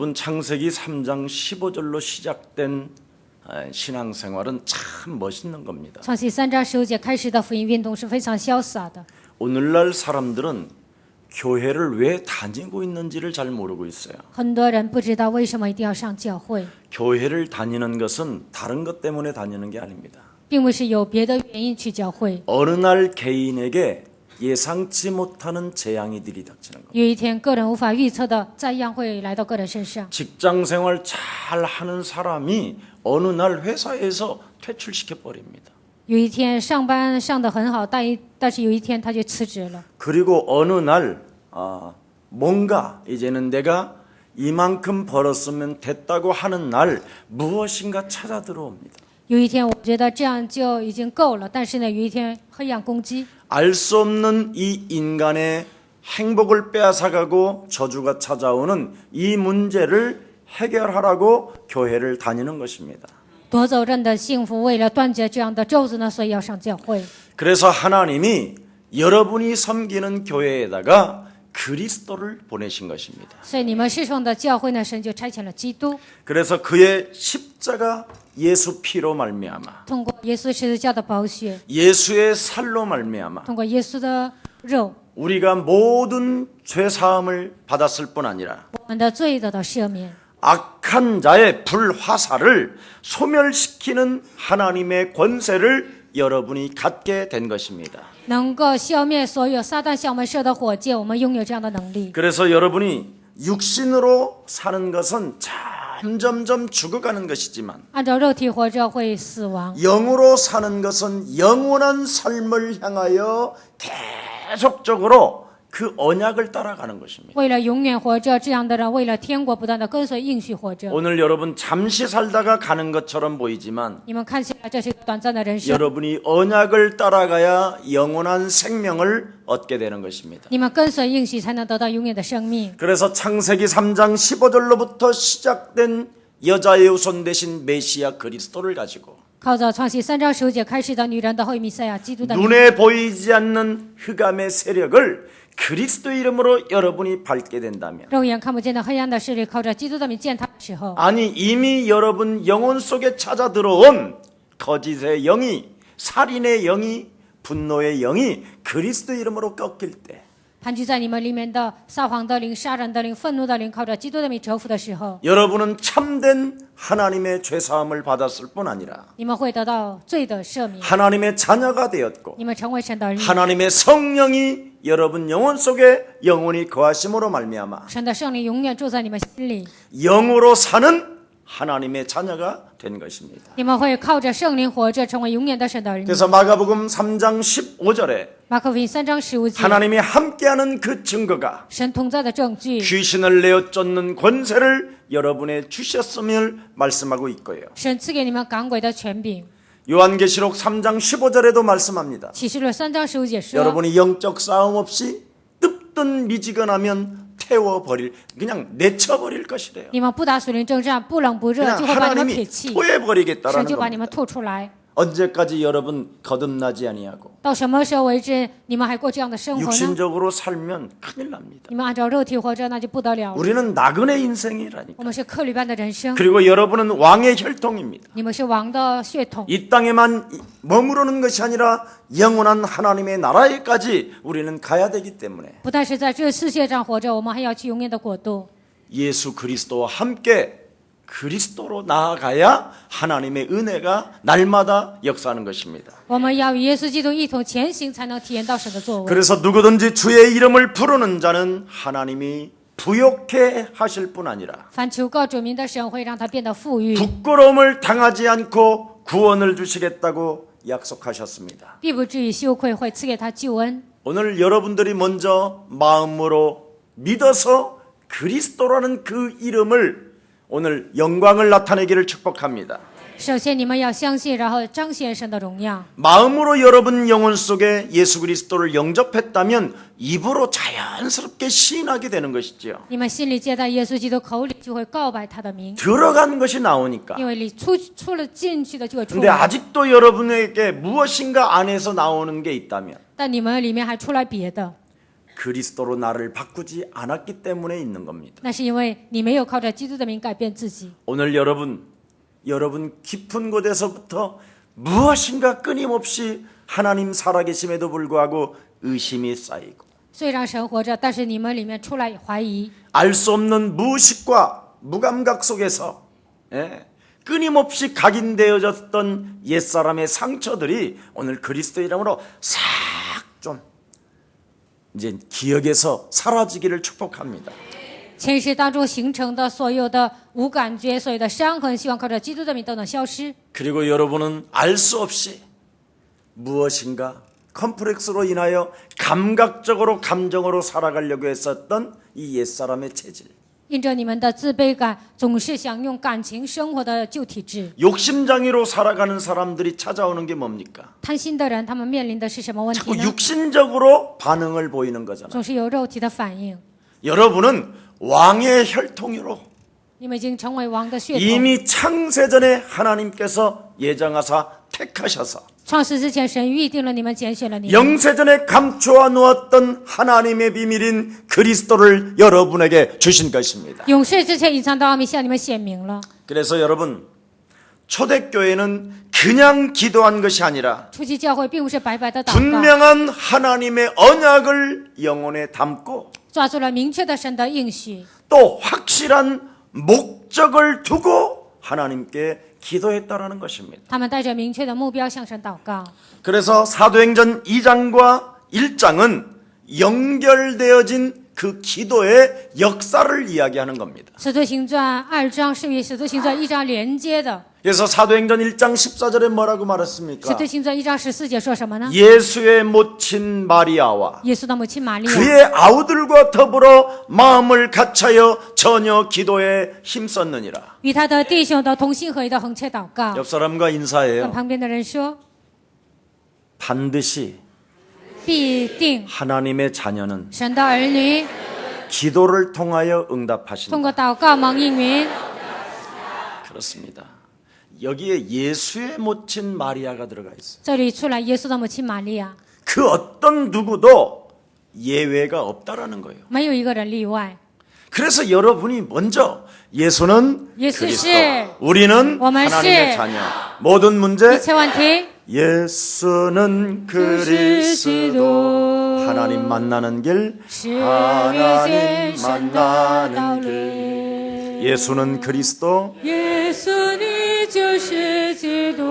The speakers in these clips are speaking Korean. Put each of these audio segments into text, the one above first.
여러분 창세기 3장 15절로 시작된 신앙생활은 참 멋있는 겁니다. 创世3章15节开始的福音运动是非常潇洒的。 오늘날 사람들은 교회를 왜 다니고 있는지를 잘 모르고 있어요. 很多人不知道为什么一定要上教会， 교회를 다니는 것은 다른 것 때문에 다니는 게 아닙니다. 并不是有别的原因去教会。 어느 날 개인에게 예상치 못하는 재앙이 들이닥치는 것. 有一天，个人无法预测的灾殃会来到个人身上。 직장 생활 잘 하는 사람이 어느 날 회사에서 퇴출시켜 버립니다. 有一天上班上得很好，但是有一天他就辞职了。 그리고 어느 날 뭔가 이제는 내가 이만큼 벌었으면 됐다고 하는 날 무엇인가 찾아 들어옵니다. 有一天，我觉得这样就已经够了，但是呢，有一天黑暗攻击， 알 수 없는 이 인간의 행복을 빼앗아가고 저주가 찾아오는 이 문제를 해결하라고 교회를 다니는 것입니다. 夺走人的幸福，为了断绝这样的咒诅呢，所以要上教会。 그래서 하나님이 여러분이 섬기는 교회에다가 그리스도를 보내신 것입니다. 所以你们侍奉的教会呢，神就差遣了基督， 그래서 그의 십자가 예수 피로 말미암아 通过耶稣十字架的宝血， 예수의 살로 말미암아 通过耶稣的肉， 우리가 모든 죄 사함을 받았을 뿐 아니라 我们的罪得到赦免。 악한 자의 불화살을 소멸시키는 하나님의 권세를 여러분이 갖게 된 것입니다. 能够消灭所有撒旦向我们射的火箭，我们拥有这样的能力。 그래서 여러분이 육신으로 사는 것은 점점점 죽어가는 것이지만 按照肉体活着会死亡， 영으로 사는 것은 영원한 삶을 향하여 계속적으로 그 언약을 따라가는 것입니다. 为了永远活着，这样的人为了天国不断的跟随应许活着。 오늘 여러분 잠시 살다가 가는 것처럼 보이지만 你们看起来这是一个短暂的人生， 여러분이 언약을 따라가야 영원한 생명을 얻게 되는 것입니다. 你们跟随应许才能得到永远的生命。 그래서 창세기 3장 15절로부터 시작된 여자의 후손 대신 메시아 그리스도를 가지고 靠着创世3章15节开始的女人的后弥赛亚基督的名， 눈에 보이지 않는 흑암의 세력을 그리스도 이름으로 여러분이 밟게 된다면 肉眼看不见的黑暗的势力，靠着基督的名践踏的时候， 아니 이미 여러분 영혼 속에 찾아 들어온 거짓의 영이 살인의 영이 분노의 영이 그리스도 이름으로 꺾일 때 盘踞在你们里面的撒谎的灵、杀人的灵、愤怒的灵，靠着基督的名折服的时候， 여러분은 참된 하나님의 죄사함을 받았을 뿐 아니라 你们会得到罪的赦免， 하나님의 자녀가 되었고 你们成为神的儿女， 하나님의 성령이 여러분 영혼 속에 영원히 거하심으로 말미암아 神的圣灵永远住在你们心里， 영으로 사는 하나님의 자녀가 된 것입니다. 你们会靠着圣灵活着，成为永远的神的儿女。 그래서 마가복음 3장 15절에 马可福音3章15节， 하나님이 함께하는 그 증거가 神同在的证据， 귀신을 내어 쫓는 권세를 여러분에 주셨음을 말씀하고 있고요. 神赐给你们赶鬼的权柄。 요한계시록 3장 15절에도 말씀합니다. 启示录3章15节说， 여러분이 영적 싸움 없이 뜨뜻 미지근하면 태워버릴 그냥 내쳐버릴 것이래요. 你们不打属灵征战，不冷不热， 그냥 就会把你们 하나님이 撇弃， 토해버리겠다라는 神就把你们 겁니다. 吐出来。 언제까지 여러분 거듭나지 아니하고 到什么时候为止，你们还过这样的生活呢？ 육신적으로 살면 큰일 납니다. 你们按照肉体活着，那就不得了了。 우리는 나그네 인생이라니까. 我们是客旅般的人生， 그리고 여러분은 왕의 혈통입니다. 你们是王的血统。 이 땅에만 머무르는 것이 아니라 영원한 하나님의 나라에까지 우리는 가야 되기 때문에 不但是在这世界上活着，我们还要去永远的国度。 예수 그리스도와 함께 그리스도로 나아가야 하나님의 은혜가 날마다 역사하는 것입니다. 我们要与耶稣基督一同前行，才能体验到神的作为。 그래서 누구든지 주의 이름을 부르는 자는 하나님이 부욕해 하실 뿐 아니라 凡求告主名的神，会让他变得富裕， 부끄러움을 당하지 않고 구원을 주시겠다고 약속하셨습니다. 必不至于羞愧，会赐给他救恩。 오늘 여러분들이 먼저 마음으로 믿어서 그리스도라는 그 이름을 오늘 영광을 나타내기를 축복합니다. 首先，你们要相信，然后彰显神的荣耀。 마음으로 여러분 영혼 속에 예수 그리스도를 영접했다면 입으로 자연스럽게 시인하게 되는 것이지요. 你们心里接待耶稣基督，口里就会告白他的名， 들어간 것이 나오니까. 因为你出了进去的就会出 근데 来。 아직도 여러분에게 무엇인가 안에서 나오는 게 있다면 但你们里面还出来别的， 그리스도로 나를 바꾸지 않았기 때문에 있는 겁니다. 那是因为你没有靠着基督的名改变自己。 오늘 여러분 깊은 곳에서부터 무엇인가 끊임없이 하나님 살아계심에도 불구하고 의심이 쌓이고 虽然神活着，但是你们里面出来怀疑， 알 수 없는 무의식과 무감각 속에서 끊임없이 각인되어졌던 옛사람의 상처들이 오늘 그리스도 이름으로 싹 좀 이제 기억에서 사라지기를 축복합니다. 前世当中形成的所有的无感觉、所有的伤痕，希望靠着基督的名都能消失。 그리고 여러분은 알 수 없이 무엇인가 컴플렉스로 인하여 감각적으로 감정으로 살아가려고 했었던 이 옛사람의 체질, 因着你们的自卑感，总是想用感情生活的旧体质。 욕심장애로 살아가는 사람들이 찾아오는 게 뭡니까? 贪心的人，他们面临的是什么问题 자꾸 呢？ 육신적으로 반응을 보이는 거잖아요. 总是有肉体的反应。 여러분은 왕의 혈통으로 你们已经成为王的血统。 이미 창세전에 하나님께서 예정하사 택하셔서 创世之前，神预定了你们，拣选了你们。 영세전에 감추어 놓았던 하나님의 비밀인 그리스도를 여러분에게 주신 것입니다. 永世之前隐藏的奥秘向你们显明了。 그래서 여러분 초대교회는 그냥 기도한 것이 아니라 初期教会并不是白白的祷告， 분명한 하나님의 언약을 영혼에 담고 抓住了明确的神的应许， 또 확실한 목적을 두고 하나님께 기도했다라는 것입니다. 他们带着明确的目标向神祷告。 그래서 사도행전 2장과 1장은 연결되어진 그 기도의 역사를 이야기하는 겁니다. 使徒行传2章是与使徒行传1章连接的。 그래서 사도행전 1장 14절에 뭐라고 使 말했습니까? 徒行传1章14节说什么呢？ 예수의 모친 마리아와 耶稣的母亲玛利亚 그의 아우들과 더불어 마음을 같이하여 전혀 기도에 힘썼느니라. 与他的弟兄都同心合意的横切祷告。 옆 사람과 跟 인사해요. 旁边的人说， 반드시 必定 하나님의 자녀는 神的儿女 기도를 통하여 通 응답하신다. 过祷告蒙应允。 그렇습니다. 여기에 예수의 모친 마리아가 들어가 있어요. 这里出来耶稣的母亲玛利亚， 그 어떤 누구도 예외가 없다라는 거예요. 没有一个人例外。 그래서 여러분이 먼저 예수는 예수 그리스도, 씨, 우리는 我们是 하나님의 자녀. 모든 一 문제 切问题， 예수는 그리스도. 하나님 만나는 길, 是遇 하나님 见神的道 만나는 路。 길. 예수는 그리스도. 耶稣，你就是基督，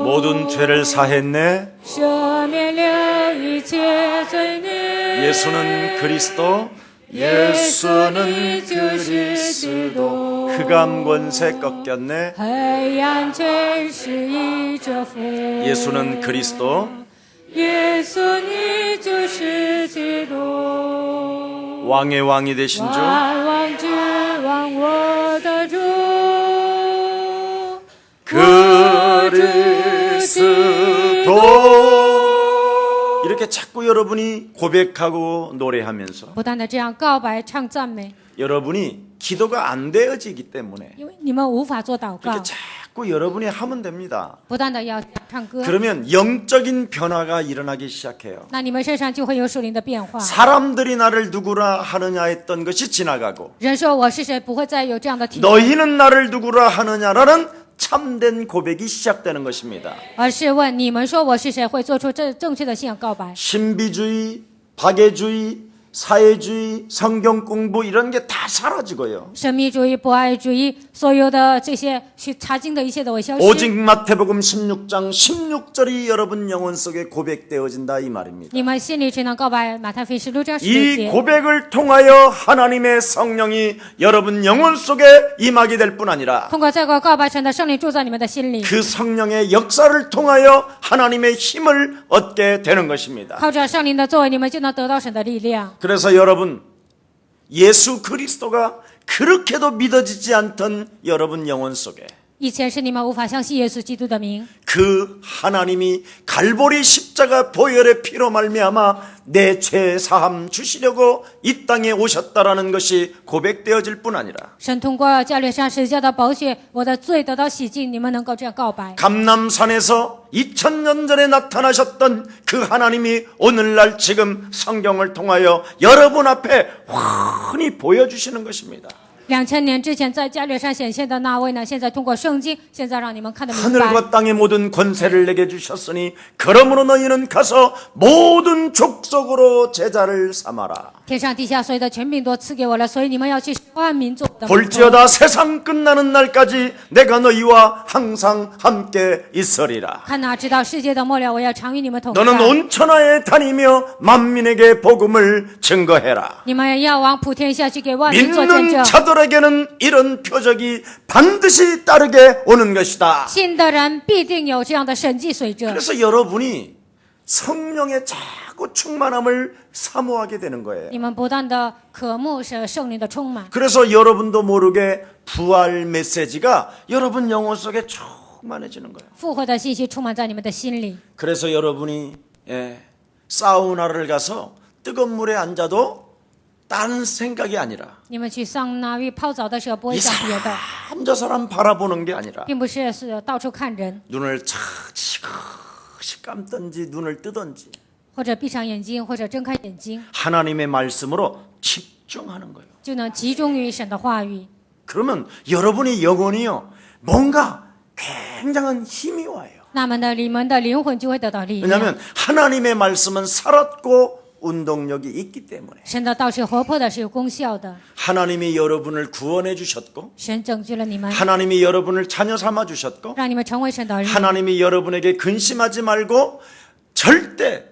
모든 죄를 사했네. 赦免了一切罪孽。 예수는 그리스도. 예수는 그리스도. 흑암 권세 꺾였네. 黑暗权势已折服。 예수는 그리스도. 耶稣，你就是基督， 왕의 왕이 되신 주. 万王之王，我的主。 그리스도. 이렇게 자꾸 여러분이 고백하고 노래하면서 不断的这样告白、唱赞美， 여러분이 기도가 안 되어지기 때문에 因为你们无法做祷告 이렇게 ， 자꾸 여러분이 하면 됩니다. 不断的要唱歌， 그러면 영적인 변화가 일어나기 시작해요. 那你们身上就会有属灵的变化。 사람들이 나를 누구라 하느냐 했던 것이 지나가고 人说我是谁，不会再有这样的体验， 너희는 나를 누구라 하느냐라는 참된 고백이 시작되는 것입니다. 而是问你们说我是谁，会做出正确的信仰告白。 신비주의, 박애주의, 사회주의, 성경 공부 이런 게 다 사라지고요. 神秘主义、博爱主义，所有的这些去查经的一切都会消 오직 失。 마태복음 16장 16절이 여러분 영혼 속에 고백되어진다 이 말입니다. 你们心里只能告白马太福音16章16 이 节。 고백을 통하여 하나님의 성령이 여러분 영혼 속에 임하게 될 뿐 아니라 通过这个告白，神的圣灵住在你们的心里， 그 성령의 역사를 통하여 하나님의 힘을 얻게 되는 것입니다. 靠着圣灵的作为，你们就能得到神的力量。 그래서 여러분 예수 그리스도가 그렇게도 믿어지지 않던 여러분 영혼 속에 以前是你们无法相信耶稣基督的名， 그 하나님이 갈보리 십자가 보혈의 피로 말미암아 내 죄 사함 주시려고 이 땅에 오셨다라는 것이 고백되어질 뿐 아니라 神通过加略山十字架的宝血，我的罪得到洗净，你们能够这样告白。 감람산에서 2000년 전에 나타나셨던 그 하나님이 오늘날 지금 성경을 통하여 여러분 앞에 환히 보여주시는 것입니다. 2000年之前在加略山显现的那位呢，现在通过圣经，现在让你们看得明白。 하늘과 땅의 모든 권세를 내게 주셨으니 그러므로 너희는 가서 모든 족속으로 제자를 삼아라. 天上地下所有的权柄都赐给我了，所以你们要去万民做我的门徒。 볼지어다 세상 끝나는 날까지 내가 너희와 항상 함께 있으리라. 看哪，直到世界的末了，我要常与你们同在。 너는 온 천하에 다니며 만민에게 복음을 증거해라. 你们要往普天下去，给万民做见 믿는 证。 자들에게는 이런 표적이 반드시 따르게 오는 것이다. 信的人必定有这样的神迹随着。 그래서 여러분이 성령의 자꾸 충만함을 사모하게 되는 거예요. 你们不断的渴慕是圣灵的充满， 그래서 여러분도 모르게 부활 메시지가 여러분 영혼 속에 충만해지는 거예요. 复活的信息充满在你们的心里。 그래서 여러분이 사우나를 가서 뜨거운 물에 앉아도 다른 생각이 아니라 你们去桑拿浴泡澡的时候，不会 이 想别的， 사람 저 사람 바라보는 게 아니라 并不是到处看人， 눈을 차시 감든지 눈을 뜨든지 或者闭上眼睛，或者睁开眼睛， 하나님의 말씀으로 집중하는 거예요. 就能集中于神的话语。 그러면 여러분의 영혼이요 뭔가 굉장한 힘이 와요. 那么呢，你们的灵魂就会得到力量。 왜냐하면 하나님의 말씀은 살았고 운동력이 있기 때문에 神的道是活泼的，是有功效的。 하나님이 여러분을 구원해 주셨고 神拯救了你们， 하나님이 여러분을 자녀 삼아 주셨고 让你们成为神的儿女。 하나님이 여러분에게 근심하지 말고 절대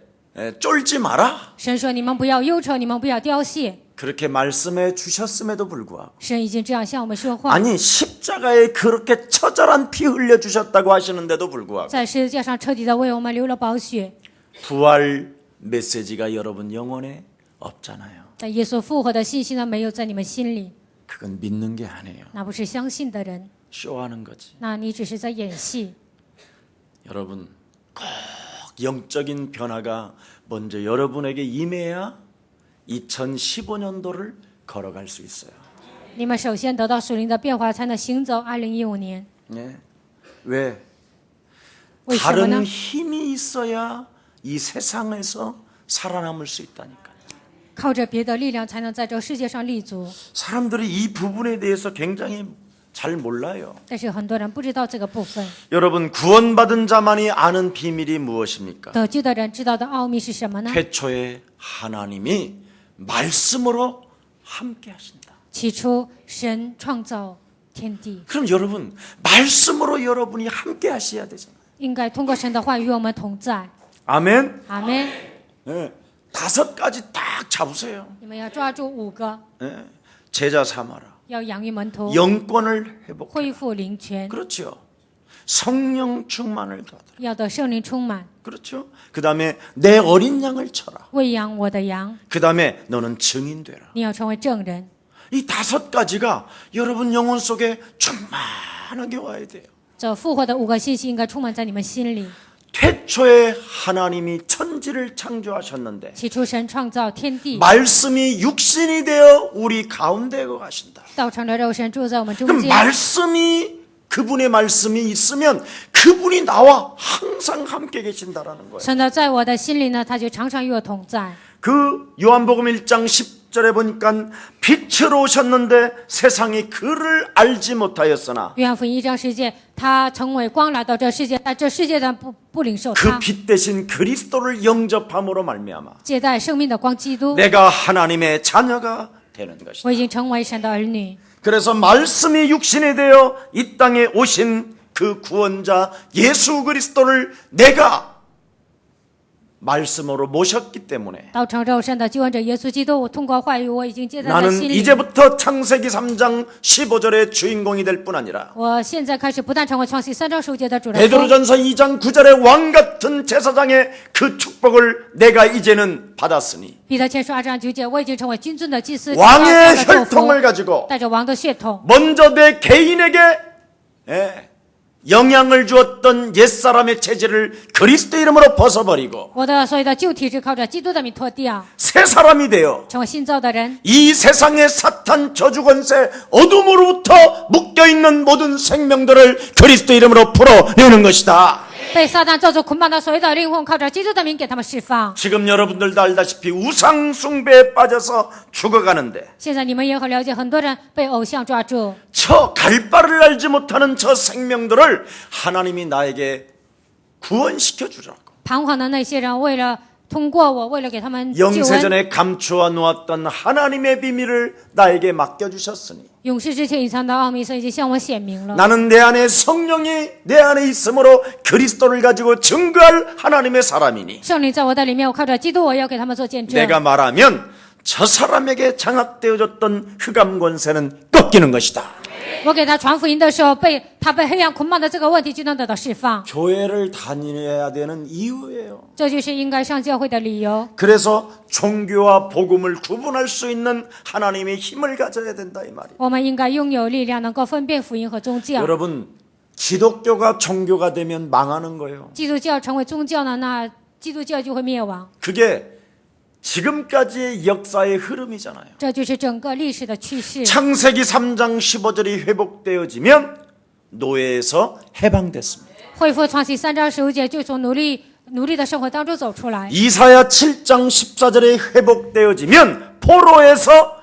쫄지 마라 神说：“你们不要忧愁，你们不要凋谢。 그렇게 말씀해 주셨음에도 불구하고 神已经这样向我们说话， 아니 십자가에 그렇게 처절한 피 흘려 주셨다고 하시는데도 불구하고 在十字架上彻底的为我们流了宝血。 부활 메시지가 여러분 영혼에 없잖아요. 但耶稣复活的信息呢，没有在你们心里， 그건 믿는 게 아니에요. 那不是相信的人， 쇼하는 거지. 那你只是在演戏。 여러분 꼭 영적인 변화가 먼저 여러분에게 임해야 2015년도를 걸어갈 수 있어요. 你们首先得到属灵的变化，才能行走2015年。 네. 왜? 为什么呢 다른 ？ 힘이 있어야 이 세상에서 살아남을 수 있다니까요. 靠着别的力量，才能在这个世界上立足。 사람들이 이 부분에 대해서 굉장히 잘 몰라요. 但是很多人不知道这个部分。 여러분 구원받은 자만이 아는 비밀이 무엇입니까? 得救的人知道的奥秘是什么呢？ 태초에 하나님이 말씀으로 함께 하신다. 起初，神创造天地， 그럼 여러분 말씀으로 여러분이 함께 하셔야 되잖아요. 应该通过神的话与我们同在。 아멘. 阿门。 네. 5가지 딱 잡으세요. 你们要抓住5个， 네. 제자 삼아라. 要养育门徒， 영권을 회복. 恢复灵权， 그렇죠. 성령 충만을 받으라. 要得圣灵充满， 그렇죠. 그다음에 내 어린 양을 쳐라. 喂养我的羊。 그다음에 너는 증인 되라. 你要成为证人。 이 5가지가 여러분 영혼 속에 충만하게 와야 돼요. 这复活的5个信息应该充满在你们心里。 태초에 하나님이 천지를 창조하셨는데 起初，神创造天地， 말씀이 육신이 되어 우리 가운데 가신다. 道成了肉身，住在我们中 그럼 间。 말씀이 그분의 말씀이 있으면 그분이 나와 항상 함께 계신다라는 거예요. 神的在我的心里呢，他就常常与我同在。 그 요한복음 1장 10절에 보니까 빛으로 오셨는데 세상이 그를 알지 못하였으나 约翰福音1章10节，他成为光来到这世界，但这世界的不领受 그 他， 빛 대신 그리스도를 영접함으로 말미암아 接待生命的光基督。 내가 하나님의 자녀가 되는 것이다. 我已经成为神的儿女。 그래서 말씀이 육신이 되어 이 땅에 오신 그 구원자 예수 그리스도를 내가 말씀으로 모셨기 때문에 道成肉身的救恩者耶稣基督，我通过话语，我已经接在他 나는 心里。 이제부터 창세기 3장 15절의 주인공이 될 뿐 아니라 我现在开始不但成为创世3章10节的主人公， 베드로전서 2장 9절의 왕 같은 제사장의 그 축복을 내가 이제는 받았으니 彼得前书2章9节，我已经成为君尊的祭司， 왕의 得到这样的祝福 혈통을 가지고 带着王的血统， 먼저 내 개인에게 영향을 주었던 옛사람의 체질을 그리스도 이름으로 벗어버리고 我的所有的旧体质靠着基督的名脱掉， 새 사람이 되어 成为新造的人。 이 세상의 사탄 저주권세 어둠으로부터 묶여있는 모든 생명들을 그리스도 이름으로 풀어내는 것이다. 被撒旦咒诅捆绑的所有的灵魂，靠着基督的名给他们释放。 지금 여러분들도 알다시피 우상 숭배에 빠져서 죽어가는데 现在你们也很了解，很多人被偶像抓住， 저 갈 바를 알지 못하는 저 생명들을 하나님이 나에게 구원시켜 주라고 彷徨的那些人，为了通过我，为了给他们救恩， 영세전에 감추어 놓았던 하나님의 비밀을 나에게 맡겨주셨으니 永世之前隐藏的奥秘，所以已经向我显明了。 나는 내 안에 성령이 내 안에 있으므로 그리스도를 가지고 증거할 하나님의 사람이니 圣灵在我的里面，我靠着基督，我要给他们做见证。 내가 말하면 저 사람에게 장악되어졌던 흑암 권세는 꺾이는 것이다. 我给他传福音的时候，他被黑暗捆绑的这个问题就能得到释放。 교회를 다녀야 되는 이유예요. 这就是应该上教会的理由。 그래서 종교와 복음을 구분할 수 있는 하나님의 힘을 가져야 된다 이 말이에요. 我们应该拥有力量，能够分辨福音和宗教。 여러분 기독교가 종교가 되면 망하는 거예요. 基督教成为宗教呢，那基督教就会灭亡。 그게 지금까지의 역사의 흐름이잖아요. 这就是整个历史的趋势。 창세기 3장 15절이 회복되어지면 노예에서 해방됐습니다. 恢复创世3章15节，就从奴隶的生活当中走出来。 이사야 7장 14절에 회복되어지면 포로에서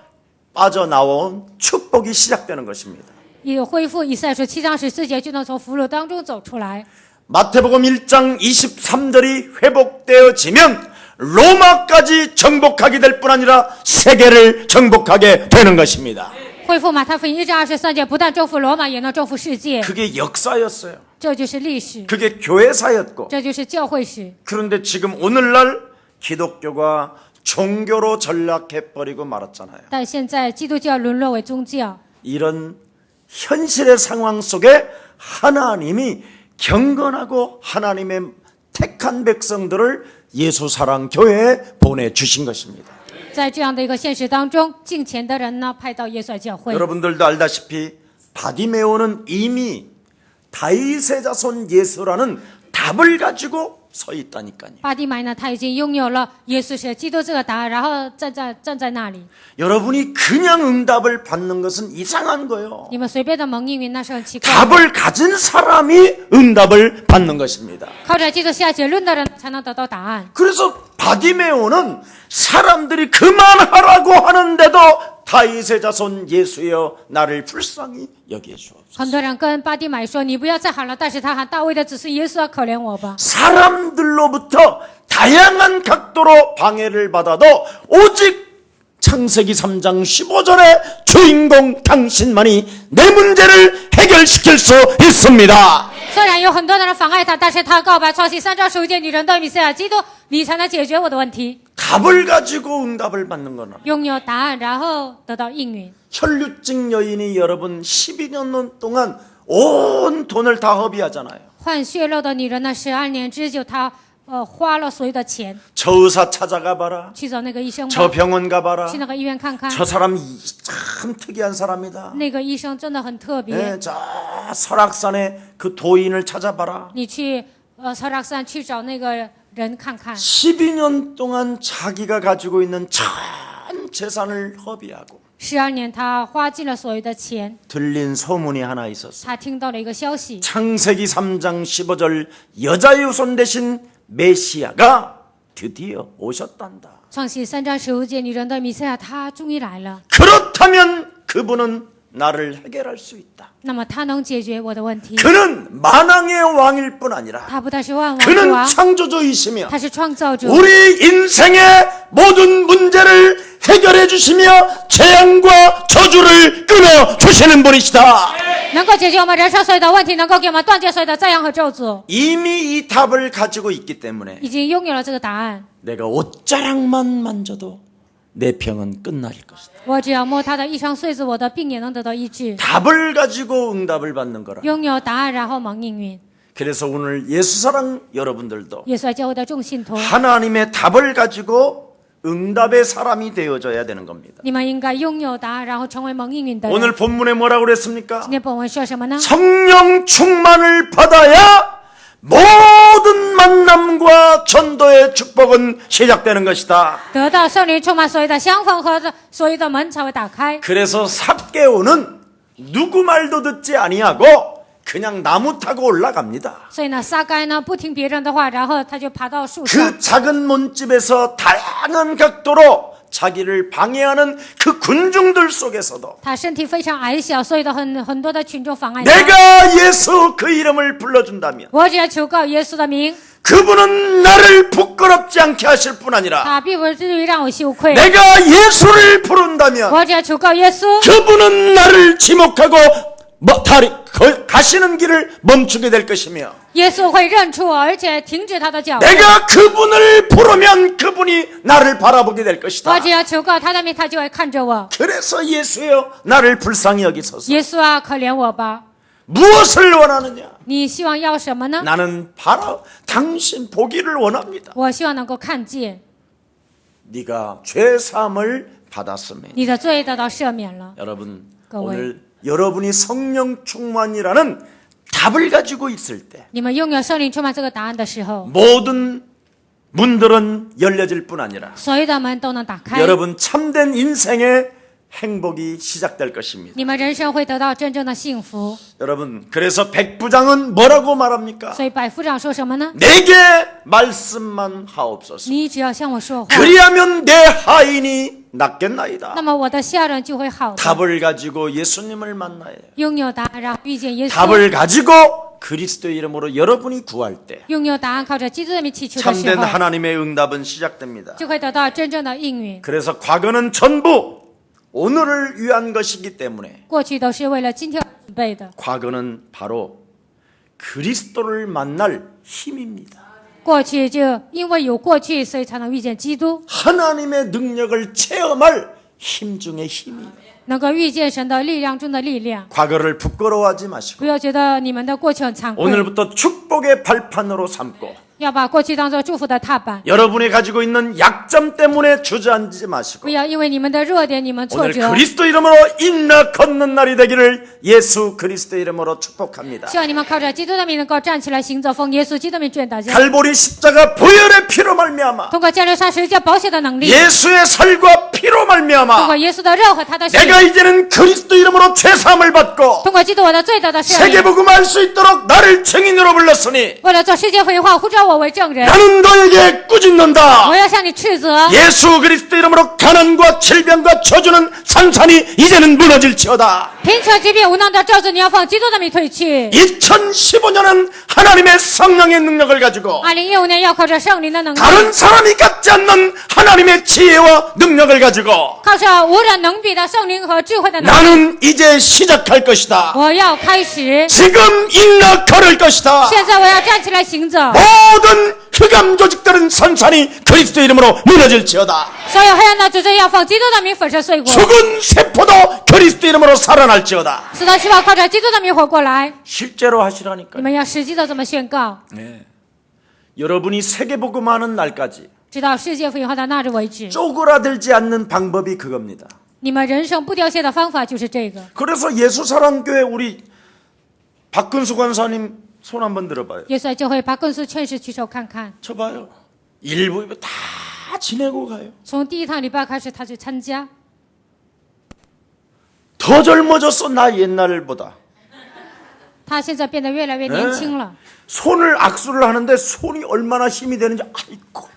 빠져나온 축복이 시작되는 것입니다. 也恢复以赛亚书7章14节，就能从俘虏当中走出来。 마태복음 1장 23절이 회복되어지면 로마까지 정복하게 될 뿐 아니라 세계를 정복하게 되는 것입니다. 恢复马太福音1章23节，不但征服罗马，也能征服世界。 그게 역사였어요. 这就是历史， 그게 교회사였고. 这就是教会史。 그런데 지금 오늘날 기독교가 종교로 전락해버리고 말았잖아요. 但现在基督教沦落为宗教， 이런 현실의 상황 속에 하나님이 경건하고 하나님의 택한 백성들을 예수사랑교회에 보내주신 것입니다. 在这样的一个现实当中，敬虔的人呢派到耶稣来教会。 여러분들도 알다시피 바디메오는 이미 다윗의 자손 예수라는 답을 가지고 서 있다니까요. 巴蒂买呢，他已经拥有了耶稣是基督这个答案，然后站在那里。 여러분이 그냥 응답을 받는 것은 이상한 거예요. 你们随便的蒙应允，那是很奇怪的。 답을 가진 사람이 응답을 받는 것입니다. 靠着基督下结论的人才能得到答案。 그래서 바디메오는 사람들이 그만하라고 하는데도 다윗의 자손 예수여 나를 불쌍히 여기해 주옵소서. 很多人跟巴蒂买说：“你不要再喊了。”但是他喊大卫的子孙耶稣啊，可怜我吧！ 사람들로부터 다양한 각도로 방해를 받아도 오직 창세기 3장 15절의 주인공 당신만이 내 문제를 해결시킬 수 있습니다. 虽然有很多的人妨碍他，但是他告白创世3章15节：“你人的弥赛亚基督，你才能解决我的问题。 답을 가지고 응답을 받는 거는 拥有答案，然后得到应允。 혈류증 여인이 여러분 12년 동안 온 돈을 다 허비하잖아요. 患血肉的女人呢，12年之久，她花了所有的钱 저 의사 찾아가 봐라. 去找那个医生吧， 저 병원 가봐라. 去那个医院看看。 저 사람 참 특이한 사람이다. 那个医生真的很特别。 네, 저 설악산에 그 도인을 찾아봐라. 你去설악산去找那个人看看。 12년 동안 자기가 가지고 있는 전 재산을 허비하고 12年，他花尽了所有的钱。 들린 소문이 하나 있었어요. 他听到了一个消息， 창세기 3장 15절 여자의 후손 대신 메시아가 드디어 오셨단다. 创世3章15节，女人的弥赛亚，他终于来了。 그렇다면 그분은 나를 해결할 수 있다. 那么他能解决我的问题。 그는 만왕의 왕일 뿐 아니라 他不但是万王之 그는 王， 창조주이시며 他是创造主。 우리 인생의 모든 문제를 해결해 주시며 재앙과 저주를 끊어 주시는 분이시다. 能够解决我们人生所有的问题，能够给我们断绝所有的灾殃和咒诅， 이미 이 답을 가지고 있기 때문에 已经拥有了这个答案。 내가 옷자락만 만져도 내 병은 끝날 것이다. 我只要摸他的衣裳穗子，我的病也能得到医治。 답을 가지고 응답을 받는 거라. 拥有答案，然后蒙应允。 그래서 오늘 예수사랑 여러분들도 耶稣教会的众信徒， 하나님의 답을 가지고 응답의 사람이 되어져야 되는 겁니다. 你们应该拥有答案，然后成为蒙应允的人。 오늘 본문에 뭐라고 그랬습니까? 今天本文说什么呢？ 성령 충만을 받아야 모든 만남과 전도의 축복은 시작되는 것이다. 得到圣灵充满，所有的相逢和所有的门才会打开。 그래서 삭개오는 누구 말도 듣지 아니하고 그냥 나무 타고 올라갑니다. 所以呢，撒该呢不听别人的话，然后他就爬到树上。 그 작은 문집에서 다양한 각도로 자기를 방해하는 그 군중들 속에서도 他身体非常矮小，所以的很多的群众妨碍他。 내가 예수 그 이름을 불러준다면 我只要求告耶稣的名， 그분은 나를 부끄럽지 않게 하실 뿐 아니라 他并不至于让我羞愧。 내가 예수를 부른다면 我只要求告耶稣， 그분은 나를 지목하고 가시는 길을 멈추게 될 것이며 耶稣会认出我，而且停止他的脚步。 내가 그분을 부르면 그분이 나를 바라보게 될 것이다. 我只要求告他的名，他就会看着我。 그래서 예수여 나를 불쌍히 여기소서. 耶稣啊，可怜我吧！ 무엇을 원하느냐? 你希望要什么呢？ 나는 당신 보기를 원합니다. 我希望能够看见 네가 죄 사함을 받았으면. 你的罪得到赦免了。 여러분各位。 오늘 여러분이 성령 충만이라는 답을 가지고 있을 때 你们拥有圣灵充满这个答案的时候， 모든 문들은 열려질 뿐 아니라 所有的门都能打开， 여러분 참된 인생의 행복이 시작될 것입니다. 你们人生会得到真正的幸福。 여러분 그래서 백부장은 뭐라고 말합니까? 所以百夫长说什么呢？ 내게 말씀만 하옵소서. 你只要向我说话， 그리하면 내 하인이 낫겠나이다. 那么我的下人就会好的。 답을 가지고 예수님을 만나야 해요. 拥有答案，然后遇见耶稣。 답을 가지고 그리스도의 이름으로 여러분이 구할 때 拥有答案，靠着基督的名祈求的时 참된 候， 하나님의 응답은 시작됩니다. 就会得到真正的应允。 그래서 과거는 전부 오늘을 위한 것이기 때문에 过去都是为了今天准备的， 과거는 바로 그리스도를 만날 힘입니다. 过去就因为有过去，所以才能遇见基督， 하나님의 능력을 체험할 힘 중의 힘이에요. 能够遇见神的力量中的力量。 과거를 부끄러워하지 마시고 不要觉得你们的过去很惭愧， 오늘부터 축복의 발판으로 삼고 要把过去当作祝福的踏板。 여러분이 가지고 있는 약점 때문에 주저앉지 마시고 不要因为你们的弱点，你们挫 오늘 折。 그리스도 이름으로 인나 걷는 날이 되기를 예수 그리스도 이름으로 축복합니다. 希望你们靠着基督的名能够站起来行走，奉耶稣基督的名祝愿大家。 갈보리 십자가 보혈의 피로 말미암아 通过加略沙十字架保险的能力， 예수의 살과 피로 通 말미암아 过耶稣的肉和他的血， 내가 이제는 그리스도 이름으로 죄사함을 받고 通过基督我的罪得到赦免。 세계복음 할 수 있도록 나를 증인으로 불렀으니 为了做世界福音化，呼召我为证人， 나는 너에게 꾸짖는다. 我要向你斥责。 예수 그리스도 이름으로 가난과 질병과 저주는 산산이 이제는 무너질지어다. 贫穷疾病无能的咒诅，你要奉基督的名退去。 2015년은 하나님의 성령의 능력을 가지고 2015年要靠着圣灵的能力， 다른 사람이 갖지 않는 하나님의 지혜와 능력을 가지고 靠着无人能比的圣灵和智慧的能力， 나는 이제 시작할 것이다. 我要开始。 지금 인나 걸을 것이다. 现在我要站起来行走， 모든 흑암 조직들은 산산이 그리스도 이름으로 무너질지어다. 所有黑暗的组织要奉基督的名粉身碎骨， 죽은 세포도 그리스도 이름으로 살아날지어다. 死的细胞靠着基督的名活过来。 실제로 你 하시라니까요. 们要实际的这么宣告， 여러분이 세계복음하는 날까지 直到世界福音化的那日为止。 쪼그라들지 않는 방법이 그겁니다. 你们人生不凋谢的方法就是这个。 그래서 예수사랑교회 우리 박근수 권사님 손 한번 들어봐요. 耶稣教会把更斯劝士举手看看， 저 봐요. 일부 다 지내고 가요. 从第一堂礼拜开始他就参加， 더 젊어졌어 나 옛날보다. 他现在变得越来越年轻了。 손을 악수를 하는데 손이 얼마나 힘이 되는지 아이고.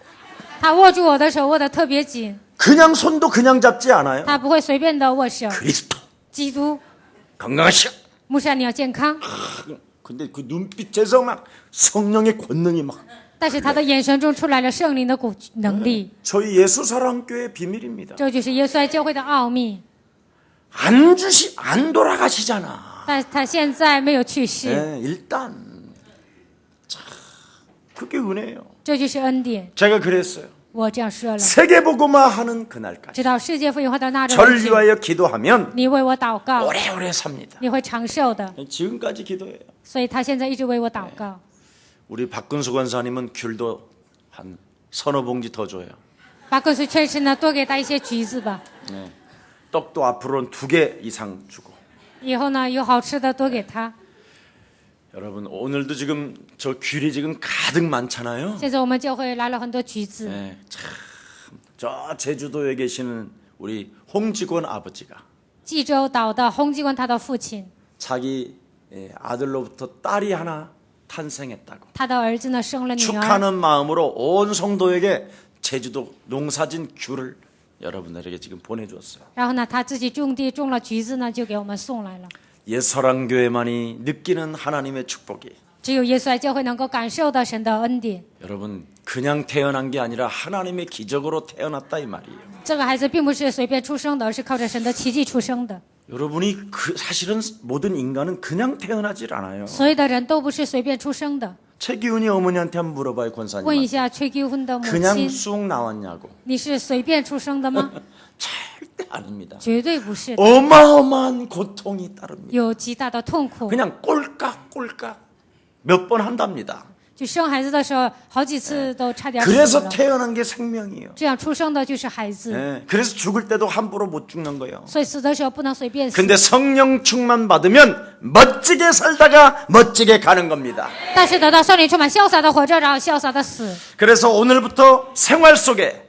他握住我的手握得特别紧， 그냥 손도 그냥 잡지 않아요. 他不会随便的握手。 그리스도 基督， 건강하시오. 牧师你要健康， 근데 그 눈빛에서 막 성령의 권능이 막 但是他的眼神中出来了圣灵的能力， 저희 예수사랑교회 비밀입니다. 这就是耶稣爱教会的奥秘。 안 돌아가시잖아. 但他现在没有去世， 네, 일단 자, 그게 은혜예요. 这就是恩典。 제가 그랬어요. 我这样说了， 세계복음화하는 그날까지 直到世界福音化的那日为 절 止， 위하여 기도하면 你为我祷告， 오래오래 삽니다. 你会长寿的。 지금까지 기도해요. 所以他现在一直为我祷告。 우리 박근수 권사님은 귤도 한 서너 봉지 더 줘요. 把跟随劝师呢多给他一些橘子吧， 네. 떡도 앞으로는 2개 이상 주고. 以后呢有好吃的多给他。 여러분 오늘도 지금 저 귤이 지금 가득 많잖아요. 现在我们教会来了很多橘子， 네, 참, 저 제주도에 계시는 우리 홍직원 아버지가 济州岛的洪继官他的父亲， 자기 아들로부터 딸이 하나 탄생했다고 他的儿子呢生了女儿， 축하하는 마음으로 온 성도에게 제주도 농사진 귤을 여러분들에게 지금 보내주었어요. 然后呢他自己种地种了橘子呢就给我们送来了。 옛사랑교회만이 느끼는 하나님의 축복이 只有耶稣爱教会能够感受到神的恩典。 여러분 그냥 태어난 게 아니라 하나님의 기적으로 태어났다 이 말이에요. 这个孩子并不是随便出生的，而是靠着神的奇迹出生的。 여러분이 사실은 모든 인간은 그냥 태어나질 않아요. 所有的人都不是随便出生的。 최기훈이 어머니한테 한번 물어봐요, 问一 권사님. 下崔基婚的母 그냥 亲， 쑥 나왔냐고. 你是随便出生的吗？ 절대 아닙니다. 绝对不是的， 어마어마한 고통이 따릅니다. 有极大的痛苦。 그냥 꼴깍꼴깍 몇 번 한답니다. 就生孩子的时候，好几次都差点死 그래서 了。 태어난 게 생명이에요. 这样出生的就是孩子， 예, 그래서 죽을 때도 함부로 못 죽는 거예요. 所以死的时候不能随便死。 근데 성령 충만 받으면 멋지게 살다가 멋지게 가는 겁니다. 但是得到圣灵充满，潇洒的活着，然后潇洒的死。 그래서 오늘부터 생활 속에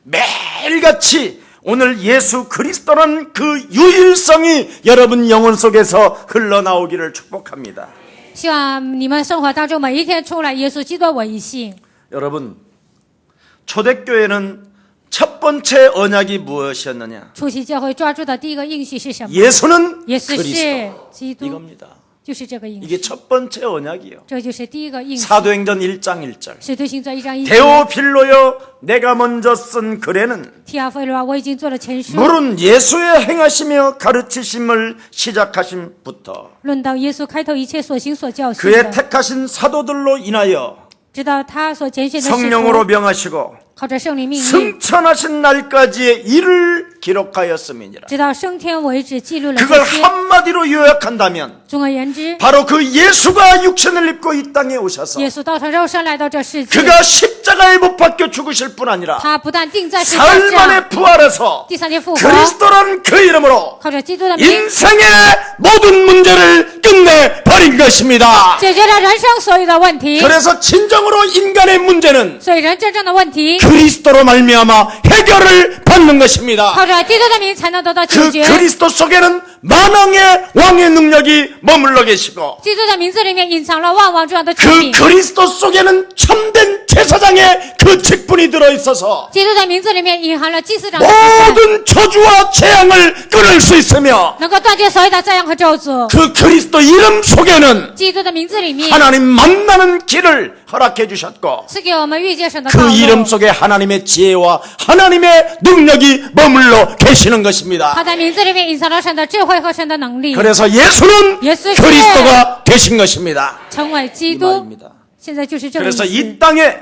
매일같이 오늘 예수 그리스도는 그 유일성이 여러분 영혼 속에서 흘러나오기를 축복합니다. 希望你们生活当中每一天出来耶稣基督为性。 여러분 초대교회는 첫 번째 언약이 무엇이었느냐? 初期教会抓住的第一个应许是什么？ 예수는 耶稣是 그리스도 基督， 이겁니다. 就是这个应 이게 许， 첫 번째 언약이에요. 这就是第一个应许。 사도행전 1장 1절. 使徒行传1章1节， 데오필로여 내가 먼저 쓴 글에는 提阿非罗啊，我已经做了前书， 물은 예수의 행하시며 가르치심을 시작하심부터 论到耶稣开头一切所行所教训 그의 的， 택하신 사도들로 인하여 直到他所拣选的使 성령으로 徒， 명하시고 靠着圣灵命令， 승천하신 날까지의 일을 기록하였음이니라. 直到升天为止，记录了 그걸 这些。 한마디로 요약한다면 总而言之， 바로 그 예수가 육신을 입고 이 땅에 오셔서 耶稣道成肉身来到这世界， 그가 십자가에 못 박혀 죽으실 뿐 아니라 他不但钉在十字架 사흘 上， 만에 부활해서 第三天复活， 그리스도라는 그 이름으로 靠着基督的名， 인생의 모든 문제를 끝내버린 것입니다. 解决了人生所有的问题。 그래서 진정으로 인간의 문제는 所以人真正的问题， 그리스도로 말미암아 해결을 받는 것입니다. 靠着基督的名才能得到解 그 决。 그리스도 속에는 만왕의 왕의 능력이 머물러 계시고 基督的名字里面隐藏了万王之王的权 그 柄。 그리스도 속에는 참된 제사장의 그 직분이 들어있어서 基督的名字里面隐含了祭司长的职分， 모든 저주와 재앙을 끊을 수 있으며 能够断绝所有的灾殃和咒诅。 그 그리스도 이름 속에는 基督的名字里面 하나님 만나는 길을 허락해 주셨고 赐给我们遇见神的道 그 이름 路。 속에 하나님의 지혜와 하나님의 능력이 머물러 계시는 것입니다. 他的名字里面隐藏了神的智慧和神的能力， 그래서 예수는 예수 그리스도가 되신 것입니다. 成为基 이 督。 말입니다. 现在就是这个意 그래서 思。 이 땅에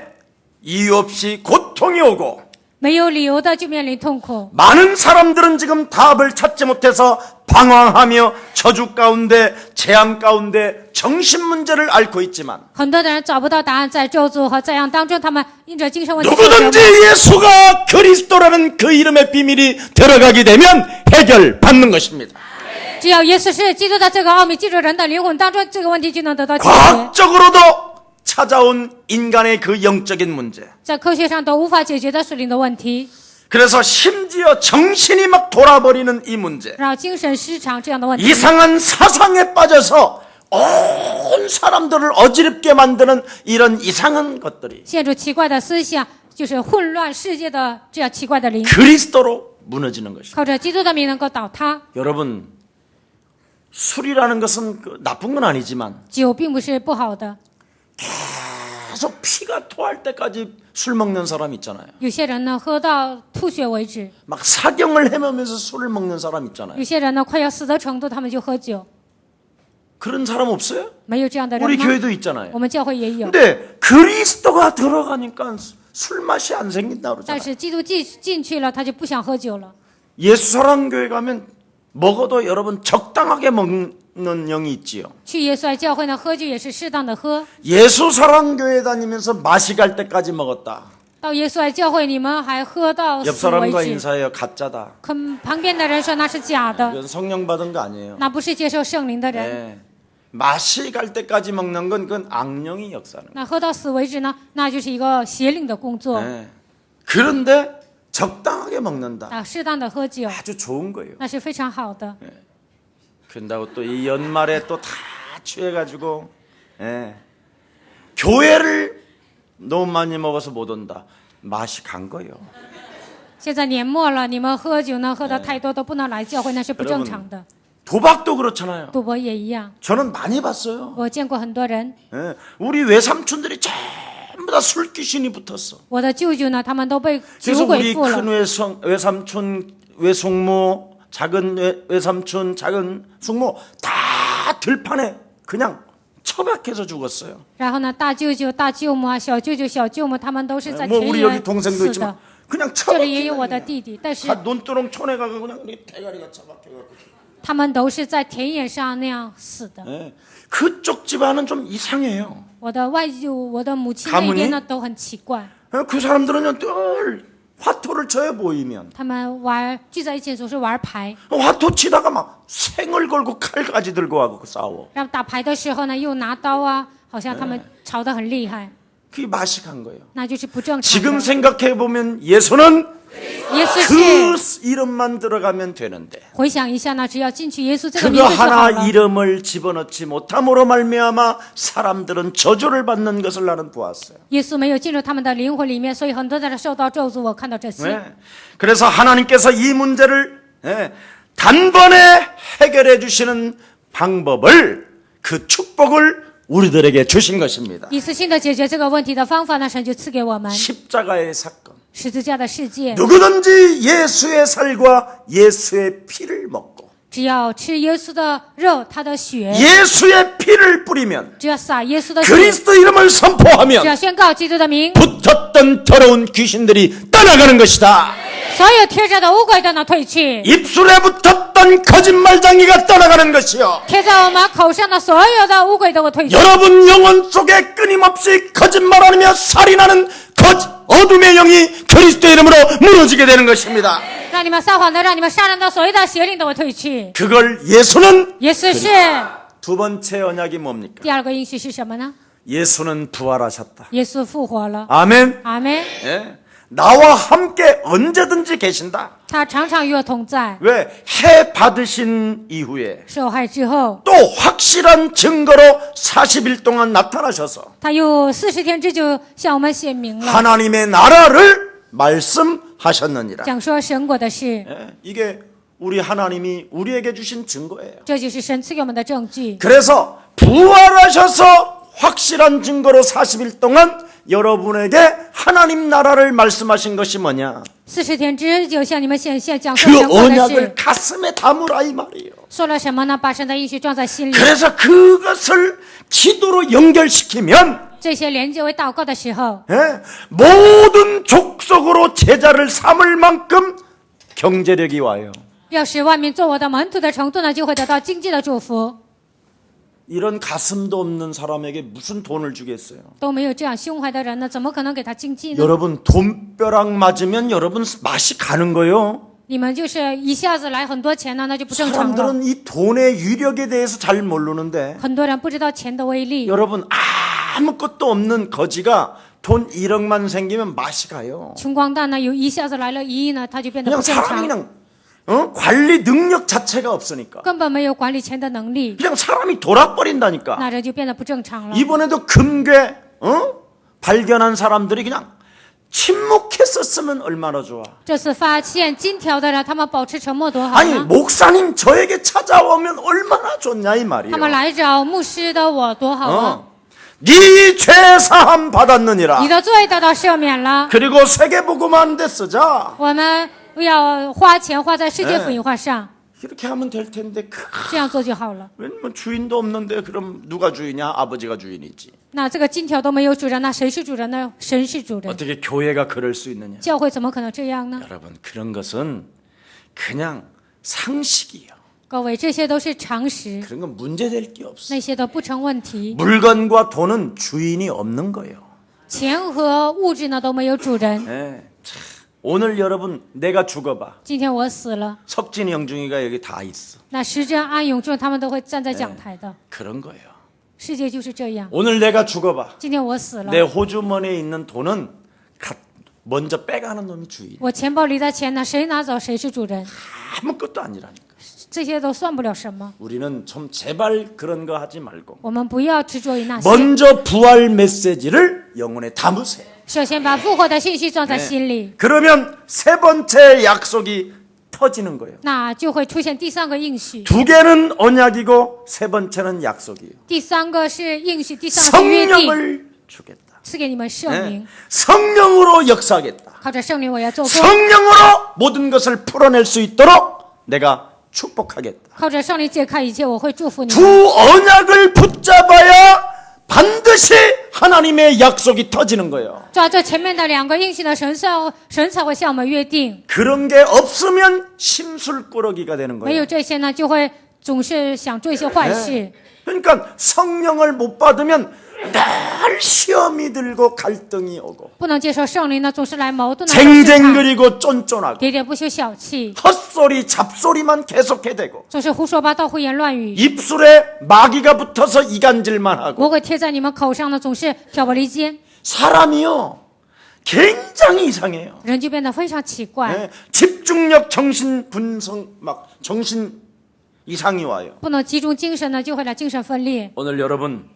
이유 없이 고통이 오고 没有理由的就面临痛苦。 많은 사람들은 지금 답을 찾지 못해서 방황하며 저주 가운데 재앙 가운데 정신 문제를 앓고 있지만 很多的人找不到答案，在咒诅和灾殃当中，他们因着精神问题受折 누구든지 磨。 예수가 그리스도라는 그 이름의 비밀이 들어가게 되면 해결받는 것입니다. 只要耶稣是基督的这个奥秘，记住人的灵魂当中，这个问题就能得到解决。 과학적으로도 찾아온 인간의 그 영적인 문제. 在科学上都无法解决的属灵的问题， 그래서 심지어 정신이 막 돌아버리는 이 문제. 然后精神失常这样的问题， 이상한 사상에 빠져서 온 사람들을 어지럽게 만드는 이런 이상한 것들이 陷入奇怪的思想，就是混乱世界的这样奇怪的灵， 그리스도로 무너지는 것입니다. 靠着基督的名能够倒塌。 여러분, 술이라는 것은 나쁜 건 아니지만 酒并不是不好的， 계속 피가 토할 때까지 술 먹는 사람 있잖아요. 有些人呢喝到吐血为止， 막 사경을 헤매면서 술을 먹는 사람 있잖아요. 有些人呢快要死的程度，他们就喝酒。 그런 사람 없어요? 没有这样的人 우리 吗？ 교회도 있잖아요. 我们教会也有， 근데 그리스도가 들어가니까 술 맛이 안 생긴다 但 그러잖아요. 是基督进去了，他就不想喝酒了。 예수사랑교회 가면 먹어도 여러분 적당하게 먹는 영이 있지요. 去耶稣爱教会呢，喝酒也是适当的喝。 예수사랑교회 다니면서 맛이 갈 때까지 먹었다. 到耶稣来教会，你们还喝到 옆 死为 사람과 止。 인사해요. 가짜다. 跟旁边的人说那是假的， 이건 성령 받은 거 아니에요. 那不是接受圣灵的人。 네. 맛이 갈 때까지 먹는 건 그건 악령이 역사하는 거예요. 那喝到死为止呢，那就是一个邪灵的工作。 네. 그런데 적당하게 먹는다. 啊，适当的喝酒， 아주 좋은 거예요. 那是非常好的。 그런다고 또 이 연말에 또 다 취해가지고 예. 교회를 너무 많이 먹어서 못 온다. 맛이 간 거예요. 现在年末了，你们喝酒呢，喝的太多都不能来教会，那是不正常的。 도박도 그렇잖아요. 赌博也一样， 저는 많이 봤어요. 我见过很多人， 예. 우리 외삼촌들이 전부 다 술 귀신이 붙었어. 我的舅舅呢，他们都被 그래서 酒鬼 우리 附了。 큰 외삼촌, 외숙모, 작은 외삼촌, 작은 숙모 다 들판에 그냥 처박혀서 죽었어요. 然后呢，大舅舅、大舅母啊，小舅舅、小舅母，他们都是在 뭐 田 우리 园 여기 동생도 死 있지만 的。 그냥 这里也有我 처박혀. 的弟弟，但是 논두렁 촌에 가서 그냥 우리 대가리가 처박혀갖고. 他们都是在田野上那样死的。 예. 그쪽 집안은 좀 이상해요. 我的外舅、我的母亲那一边呢都很奇怪， 예, 그 사람들은요 늘 화토를 쳐요 보이면. 他们聚在一起总是玩牌， 화토 치다가 막 생을 걸고 칼까지 들고 하고 싸워. 然后打牌的时候呢又拿刀啊，好像他们吵得很厉害， 그게 맛이 간 거예요. 那就是不正常 지금 的。 생각해 보면 예수는 耶稣 그 是， 이름만 들어가면 되는데 回想一下呢，只要进去耶稣这个 그거 名字就好 하나 了。 이름을 집어넣지 못함으로 말미암아 사람들은 저주를 받는 것을 나는 보았어요. 耶稣没有进入他们的灵魂里面，所以很多人受到咒诅。我看到这些， 네. 그래서 하나님께서 이 문제를 단번에 해결해 주시는 방법을 그 축복을 우리들에게 주신 것입니다. 一次性的解决这个问题的方法呢，神就赐给我们 십자가의 사건. 十字架的世界。 누구든지 예수의 살과 예수의 피를 먹고 只要吃耶稣的肉，他的血， 예수의 피를 뿌리면 只要撒耶稣的血， 그리스도 이름을 只 선포하면 要宣告基督的名， 붙었던 더러운 귀신들이 떠나가는 것이다. 所有贴着的污鬼都能退去， 입술에 붙었던 거짓말쟁이가 떠나가는 것이요. 贴在我们口上的所有的污鬼都会退去。 여러분 영혼 속에 끊임없이 거짓말하며 살인하는 어둠의 영이 그리스도의 이름으로 무너지게 되는 것입니다. 让你们撒谎的，让你们杀人的，所有的邪灵都会退去。 그걸 예수는 耶稣是 두 번째 언약이 뭡니까? 第二个应许是什么呢？ 예수는 부활하셨다. 耶稣复活了， 아멘. 阿门。 예. 나와 함께 언제든지 계신다. 他常常与我同在， 왜? 해 받으신 이후에 受害之后， 또 확실한 증거로 40일 동안 나타나셔서 他又40天之久向我们显明了， 하나님의 나라를 말씀하셨느니라. 讲说神国的事， 예. 이게 우리 하나님이 우리에게 주신 증거예요. 这就是神赐给我们的证据。 그래서 부활하셔서 확실한 증거로 40일 동안 여러분에게 하나님 나라를 말씀하신 것이 뭐냐? 40天之久向你们显现，讲说 그 神国的 언약을 事， 가슴에 담으라 이 말이에요. 说了什么呢？把神的应许装在心里。 그래서 그것을 기도로 연결시키면 这些连接为祷告的时候， 예, 모든 족속으로 제자를 삼을 만큼 경제력이 와요. 要使万民做我的门徒的程度呢，就会得到经济的祝福。 이런 가슴도 없는 사람에게 무슨 돈을 주겠어요? 都没有这样胸怀的人呢，怎么可能给他经济呢？ 여러분 돈벼락 맞으면 여러분 맛이 가는 거예요. 你们就是一下子来很多钱呢，那就不正常了。 사람들은 이 돈의 위력에 대해서 잘 모르는데 很多人不知道钱的威力。 여러분 아무것도 없는 거지가 돈 1억만 생기면 맛이 가요. 穷光蛋呢，有一下子来了1亿呢，他就变得 그냥 不正 사람이 常， 그냥 관리 능력 자체가 없으니까 根本没有管理钱的能力， 그냥 사람이 돌아버린다니까. 那人就变得不正常了。 이번에도 금괴 발견한 사람들이 그냥 침묵했었으면 얼마나 좋아. 这次发现金条的人，他们保持沉默多好 아니 呢？ 목사님 저에게 찾아오면 얼마나 좋냐 이 말이에요. 他们来找牧师的我多好啊！ 네 죄 사함 받았느니라. 你的罪得到赦免了， 그리고 세계복음하는 데 쓰자. 我们要花钱花在世界福音化上， 이렇게 하면 될 텐데 这样做就好了。 왜냐면 주인도 없는데 그럼 누가 주인이야? 아버지가 주인이지. 那这个金条都没有主人，那谁是主人呢？神是主人。 어떻게 교회가 그럴 수 있느냐? 教会怎么可能这样呢？ 여러분 그런 것은 그냥 상식이에요. 各位，这些都是常识， 그런 건 문제될 게 없어. 那些都不成问题。 물건과 돈은 주인이 없는 거예요. 钱和物质呢都没有主人。 예, 참, 오늘 여러분 내가 죽어봐. 今天我死了， 석진이 영중이가 여기 다 있어. 那时珍、安永仲他们都会站在讲台的。 그런 거예요. 世界就是这样。 오늘 내가 죽어봐. 今天我死了， 내 호주머니에 있는 돈은 먼저 빼가는 놈이 주인. 我钱包里的钱呢，谁拿走谁是主人， 아무것도 아니라니까. 这些都算不了什么。 우리는 좀 제발 그런 거 하지 말고 我们不要执着于那些， 먼저 부활 메시지를 영혼에 담으세요. 首先把复活的信息装在心里， 그러면 세 번째 약속이 터지는 거예요. 那就会出现第三个应许。 두 개는 언약이고 세 번째는 약속이에요. 第三个是应许，第三个是约定， 성령을 주겠다. 赐给你们圣 네. 灵， 성령으로 역사하겠다. 靠着圣灵我要做工， 성령으로 모든 것을 풀어낼 수 있도록 내가 축복하겠다. 靠着圣灵解开一切，我会祝福你 두 们。 언약을 붙잡아야 반드시 하나님의 약속이 터지는 거예요. 抓着前面的两个应许的神才会向我们约定， 그런 게 없으면 심술꾸러기가 되는 没有 거예요. 这些呢，就会总是想做一些坏事。 그러니까 성령을 못 받으면 늘 시험이 들고 갈등이 오고 不能接受圣灵呢，总是来矛盾的试探， 쟁쟁거리고 쫀쫀하고 喋喋不休、小气， 헛소리 잡소리만 계속해대고 总是胡说八道、胡言乱语。 입술에 마귀가 붙어서 이간질만 하고 魔鬼贴在你们口上呢，总是挑拨离间， 사람이요 굉장히 이상해요. 人就变得非常奇怪， 네, 집중력, 정신 분석, 막 정신 이상이 와요. 不能集中精神呢，就会来精神分裂。 오늘 여러분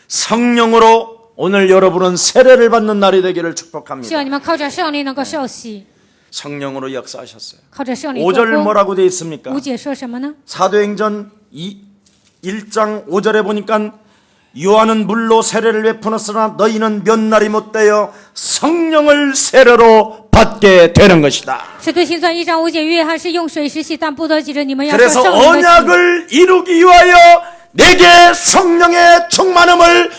성령으로 오늘 여러분은 세례를 받는 날이 되기를 希 축복합니다. 望你们靠着圣灵能够受洗， 성령으로 역사하셨어요. 靠着圣灵做 5절 工。 뭐라고 되어 있습니까? 5节说什么呢？ 사도행전 1장 5절에 보니까 요한은 물로 세례를 베푸었으나 너희는 몇 날이 못되어 성령을 세례로 받게 되는 것이다. 使徒行传1章5节，约翰是用水施洗，但不得几日，你们要受 그래서 圣灵的洗。 언약을 이루기 위하여 내게 성령의 충만함을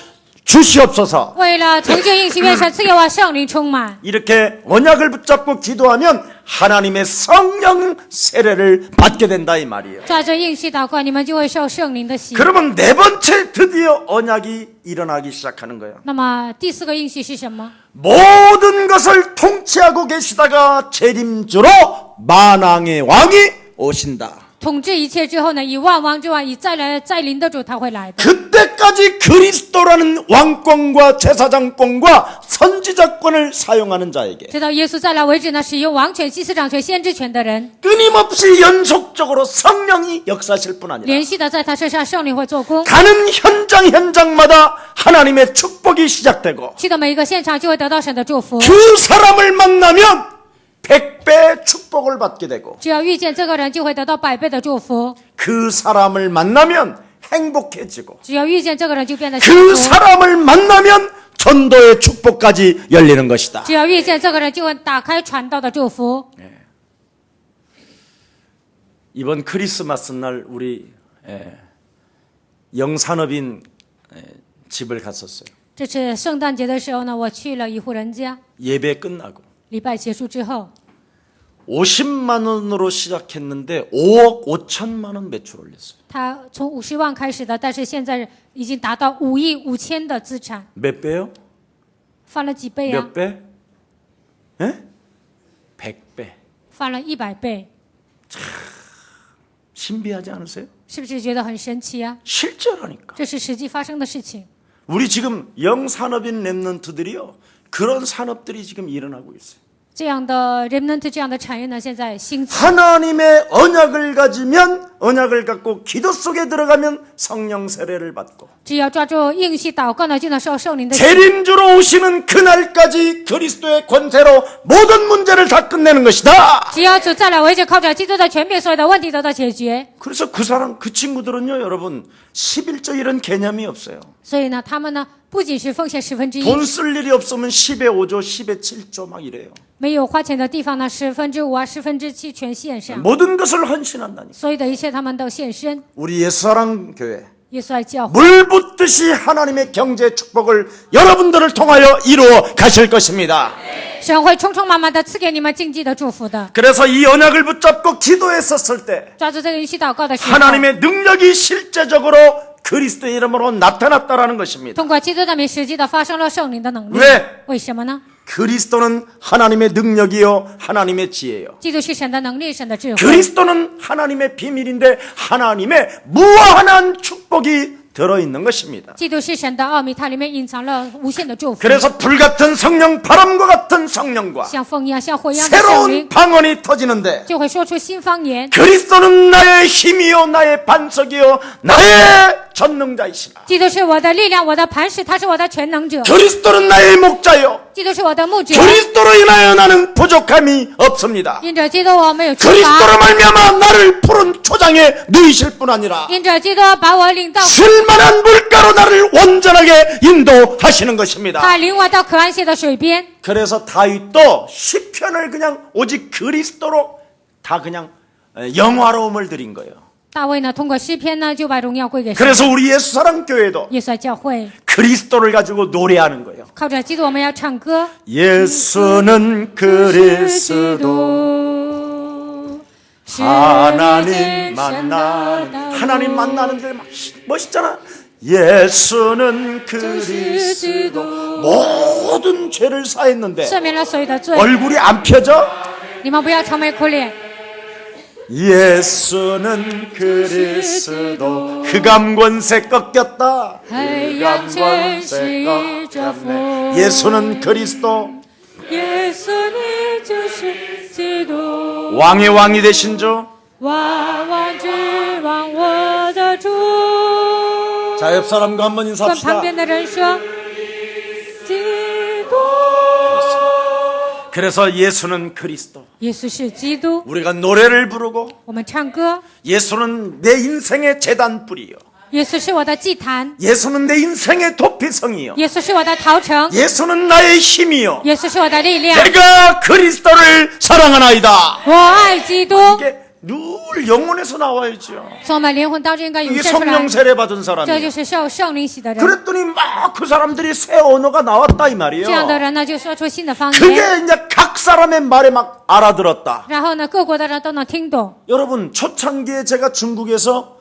주시옵소서. 为了成就应许，愿神赐给我圣灵充满。 이렇게 언약을 붙잡고 기도하면 하나님의 성령 세례를 받게 된다 이 말이에요. 抓着应许祷告，你们就会受圣灵的洗。 그러면 네 번째 드디어 언약이 일어나기 시작하는 거예요. 那么第四个应许是什么？ 모든 것을 통치하고 계시다가 재림주로 만왕의 왕이 오신다. 统治一切之后呢，以万王之王，以再临的主，他会来的。 그때까지 그리스도라는 왕권과 제사장권과 선지자권을 사용하는 자에게 直到耶稣再来为止呢，使用王权、祭司长权、先知权的人， 끊임없이 연속적으로 성령이 역사하실 뿐 아니라 连续的在他身上，圣灵会做工。 가는 현장마다 하나님의 축복이 시작되고 去的每一个现场，就会得到神的祝福。 그 사람을 만나면 100배 축복을 받게 되고 只要遇见这个人，就会得到100倍的祝福。 그 사람을 만나면 행복해지고 只要遇见这个人，就变得幸 그 福。 사람을 만나면 전도의 축복까지 열리는 것이다. 只要遇见这个人，就会打开传道的祝福。 이번 크리스마스 날 우리 영산업인 집을 갔었어요. 这次圣诞节的时候呢，我去了一户人家， 예배 끝나고 礼拜结束之后， 50만 원으로 시작했는데 5억 5천만 원 매출 올렸어요. 他从50万开始的，但是现在已经达到5亿5千的资产， 몇 배요? 翻了几倍啊？ 몇 배? 에? 100배. 翻了100倍， 신비하지 않으세요? 是不是觉得很神奇啊？ 실제라니까. 这是实际发生的事情。 우리 지금 영산업인 랩런트들이요. 그런 산업들이 지금 일어나고 있어요. 这样的 remnant 这样的产业呢，现在兴起。 하나님의 언약을 가지면 언약을 갖고 기도 속에 들어가면 성령 세례를 받고 只要抓住应许祷告呢，就能受圣灵的洗。 재림주로 오시는 그날까지 그리스도의 권세로 모든 문제를 다 끝내는 것이다. 只要主再来为止，靠着基督的权柄，所有的问题得到解决。 그래서 그 사람 그 친구들은요 여러분 11조 이런 개념이 없어요. 所以呢，他们呢不仅是奉献1/10， 돈 쓸 일이 없으면 10의 5조 10의 7조 막 이래요. 没有花钱的地方呢5/5啊7/7全献上， 모든 것을 헌신한다니. 所有的一切他们都献身。 우리 예수사랑 교회 耶稣爱教会， 물 붓듯이 하나님의 경제 축복을 여러분들을 통하여 이루어 가실 것입니다. 神会充充满满的赐给你们经济的祝福的。 그래서 이 언약을 붙잡고 기도했었을 때 抓住这个应许祷告的时候， 하나님의 능력이 실제적으로 그리스도의 이름으로 나타났다라는 것입니다. 通过基督的名实际的发生了圣灵的能力。 왜 为什么呢？ 그리스도는 하나님의 능력이요 하나님의 지혜요. 基督是神的能力，神的智慧。 그리스도는 하나님의 비밀인데 하나님의 무한한 축복이 들어있는 것입니다. 基督是神的奥秘，它里面隐藏了无限的祝福。 그래서 불같은 성령, 바람과 같은 성령과 像风一样，像火一样的圣 새로운 灵， 방언이 터지는데 就会说出新方言。 그리스도는 나의 힘이요 나의 반석이요 나의 전능자이시라. 基督是我的力量，我的磐石，他是我的全能者。 그리스도는 나의 목자요 基督是我的牧者， 그리스도로 인하여 나는 부족함이 없습니다. 因着基督我没有缺 그리스도로 乏， 말미암아 나를 푸른 초장에 누이실 뿐 아니라 因着基督把我领到， 쓸만한 물가로 나를 온전하게 인도하시는 것입니다. 他领我到可安歇的水边。 그래서 다윗도 시편을 그냥 오직 그리스도로 다 그냥 영화로움을 드린 거예요. 大卫呢，通过诗篇呢，就把荣耀归给神。 그래서 우리 예수사랑교회도 耶稣教会 그리스도를 가지고 노래하는 거예요. 靠着基督，我们要唱歌。 예수는 그리스도 하나님 만나는 데 멋있잖아. 예수는 그리스도 모든 죄를 사했는데 赦免了所有的罪， 얼굴이 안 펴져? 你们不要愁眉苦脸。 예수는 그리스도 흑암권세 꺾였다. 黑暗权势已折服。 예수는 그리스도 耶稣，你就是基督， 왕의 왕이 되신 주. 万王之王，我的主。 자, 옆 사람과 한번 跟 인사합시다. 旁边的人说，基督。 그래서 예수는 그리스도. 耶稣是基督， 우리가 노래를 부르고 我们唱歌。 예수는 내 인생의 재단뿌리요. 耶稣是我的祭坛， 예수는 내 인생의 도피성이요. 耶稣是我的陶城， 예수는 나의 힘이요. 耶稣是我的力量。 내가 그리스도를 사랑하나이다. 我爱基督， 이게 늘 영혼에서 나와야죠. 从我们灵魂当中应该涌 이게 现出来 성령 。 세례 받은 这 사람이에요. 就是受圣灵洗的人。 그랬더니 막 그 사람들이 새 언어가 나왔다 이 말이에요. 这样的人呢，就说出新的方言， 그게 이제 각 사람의 말에 막 알아들었다. 然后呢，各国的人都能听懂。 여러분 초창기에 제가 중국에서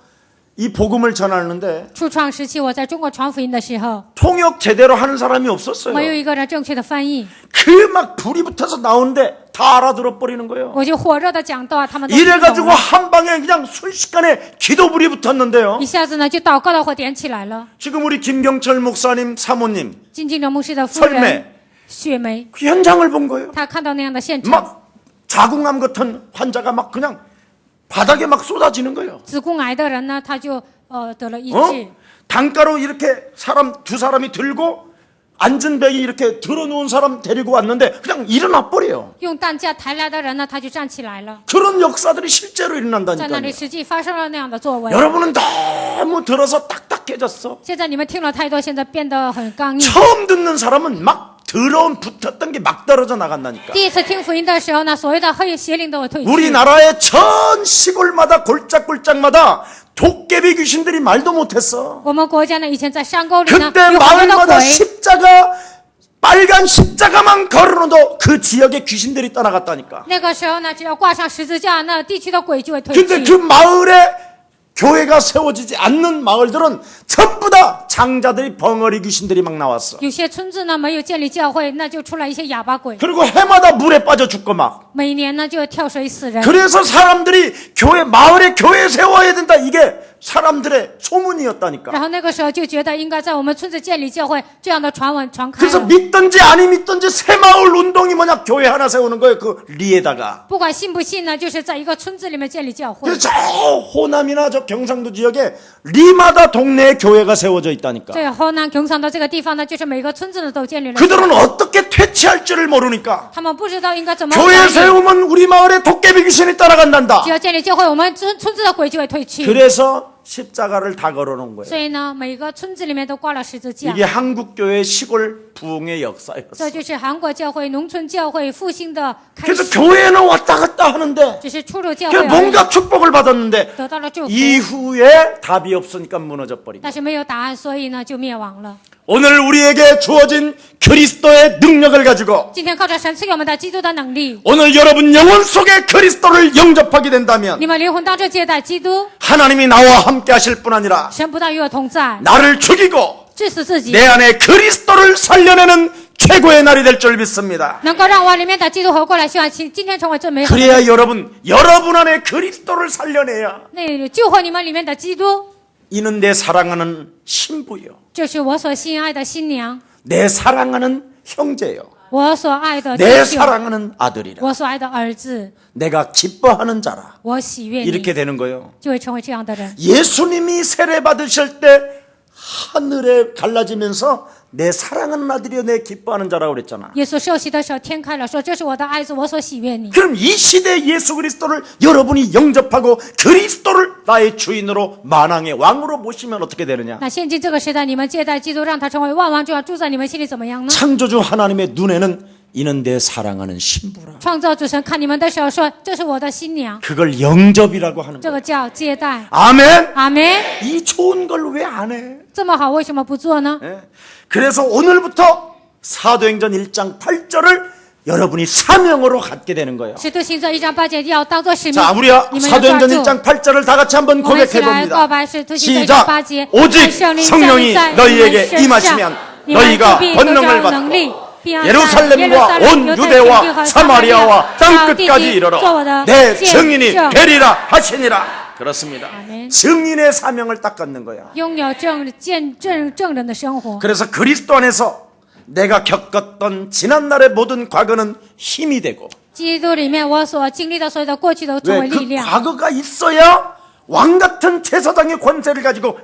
이 복음을 전하는데 初创时期，我在中国传福音的时候， 통역 제대로 하는 사람이 없었어요. 没有一个人正确的翻译， 그 막 불이 붙어서 나오는데 다 알아들어 버리는 거예요. 我就火热的讲道，他们都听懂 이래가지고 了。 한 방에 그냥 순식간에 기도불이 붙었는데요. 一下子呢，就祷告的火点起来了。 지금 우리 김경철 목사님 사모님 金敬哲牧师的夫 설매 人雪梅， 그 현장을 본 거예요. 她看到那样的现场， 막 자궁암 같은 환자가 막 그냥 바닥에 막 쏟아지는 거예요. 子宫癌的人呢，他就得了医治。 단가로 이렇게 두 사람이 들고 앉은 벽이 이렇게 들어누운 사람 데리고 왔는데 그냥 일어나 버려요. 用担架抬来的人呢，他就站起来了。 그런 역사들이 실제로 在那 일어난다니까요. 里实际发生了那样的作为。 여러분은 너무 들어서 딱딱해졌어. 现在你们听了太多，现在变得很刚硬。 처음 듣는 사람은 막 더러운 붙었던 게 막 떨어져 나간다니까. 第一次听福音的时候呢，所谓的黑邪灵都会退去。 우리나라의 전 시골마다 골짝골짝마다 도깨비 귀신들이 말도 못했어. 我们国家呢，以前在山沟里呢， 그때 有很多的 마을마다 鬼。 십자가 빨간 십자가만 걸어놓도 그 지역에 귀신들이 떠나갔다니까. 那个时候呢，只要挂上十字架，那地区的鬼就会退 근데 去。 그 마을에 교회가 세워지지 않는 마을들은 전부 다 장자들이 벙어리 귀신들이 막 나왔어. 有些村子呢没有建立教会，那就出来一些哑巴鬼， 그리고 해마다 물에 빠져 죽고 막. 每一年呢就跳水死人。 그래서 사람들이 마을에 교회 세워야 된다. 이게 사람들의 소문이었다니까. 然后那个时候就觉得应该在我们村子建立教会，这样的传闻传开 그래서 了。 믿든지 아니 믿든지 새마을 운동이 뭐냐 교회 하나 세우는 거예요. 그 리에다가. 不管信不信呢，就是在一个村子里面建立教会。 그래서 저 호남이나 저 경상도 지역에 리마다 동네에 교회가 세워져 있다니까. 在河南경상도这个地方呢，就是每个村子呢都建立了。 그들은 어떻게 퇴치할 줄을 모르니까 他们不知道应该怎么 교회 管理。 세우면 우리 마을에 도깨비 귀신이 따라간단다. 只要建立教会，我们村子的鬼就会退去。 그래서 십자가를 다 걸어놓은 거예요. 所以呢，每个村子里面都挂了十字架。 이게 한국교회 시골 부흥의 역사였어. 这就是韩国教会、农村教会复兴的开 그래서 始。 교회는 왔다 갔다 하는데 只是出入教会 그 而已， 뭔가 축복을 받았는데 得到了祝福， 이후에 답이 없으니까 무너져 버린 거예요. 但是没有答案，所以呢就灭亡了。 오늘 우리에게 주어진 그리스도의 능력을 가지고 今天靠着神赐给我们的基督的能力， 오늘 여러분 영혼 속에 그리스도를 영접하게 된다면 你们灵魂当中接待基督， 하나님이 나와 함께 하실 뿐 아니라 神不但与我同在， 나를 죽이고 致死自己， 내 안에 그리스도를 살려내는 최고의 날이 될 줄 믿습니다. 能够让我里面的基督活过来，希望今天成为最美好的。 그래야 여러분 안에 그리스도를 살려내야 那救活你们里面的基督， 이는 내 사랑하는 신부요 就是我所心爱的新娘， 내 사랑하는 형제요 我所爱的 내 弟兄， 사랑하는 아들이라 我所爱的儿子， 내가 기뻐하는 자라 我喜悦你， 이렇게 되는 거예요. 就会成为这样的人。 예수님이 세례 받으실 때 하늘에 갈라지면서 내 사랑하는 아들이여 내 기뻐하는 자라고 그랬잖아. 耶稣受洗的时候，天开了，说：“这是我的爱子，我所喜悦你。 그럼 이 시대 예수 그리스도를 여러분이 영접하고 그리스도를 나의 주인으로 만왕의 왕으로 모시면 어떻게 되느냐? 那现今这个时代，你们接待基督，让他成为万王之王，住在你们心里，怎么样呢？ 창조주 하나님의 눈에는 이는 내 사랑하는 신부라. 创造主神看你们的时候说：“这是我的新娘。 그걸 영접이라고 하는 这 거야. 个叫接待。 아멘. 阿门。 이 좋은 걸 왜 안 해? 这么好，为什么不做呢？ 예? 그래서 오늘부터 사도행전 1장 8절을 여러분이 사명으로 갖게 되는 거예요. 使徒行传1章8节要当做使命， 자, 우리 你们要抓 사도행전 住。 1장 8절을 다 같이 한번 我们一起 고백해 来告 봅니다. 白使徒行传1章8节， 오직 圣灵降 성령이 临在你们 너희에게 身上， 임하시면 你们 너희가 就必得 권능을 着能力 받고 ，必要在 예루살렘과 온 犹太 유대와 全地和 사마리아와 撒玛 땅 利亚 끝까지 到地极 이르러 做我的 내 见 증인이 证， 되리라 하시니라. 그렇습니다. 아멘. 증인의 사명을 딱 갖는 거야. 拥有证人的生活。 그래서 그리스도 안에서 내가 겪었던 지난날의 모든 과거는 힘이 되고 基督里面我所经历的所有的过去都成 왜 为 그 力量。 과거가 있어야 왕 같은 제사장의 권세를 가지고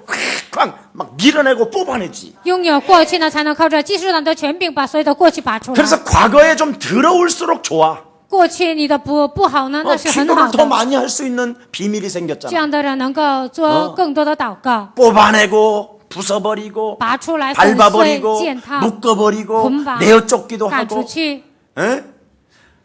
쾅 막 밀어내고 뽑아내지. 拥有过去呢，才能靠着技术上的权柄把所有的过去拔出来。 그래서 과거에 좀 더러울수록 좋아. 过去你的不好呢，那是很好 기도를 더 的。 많이 할 수 있는 비밀이 这 생겼잖아. 样的人能够做更多的祷告， 뽑아내고 부숴버리고 拔出来粉碎、 밟아버리고 践踏、 묶어버리고捆绑、 내어쫓기도 赶出 하고. 去。 에?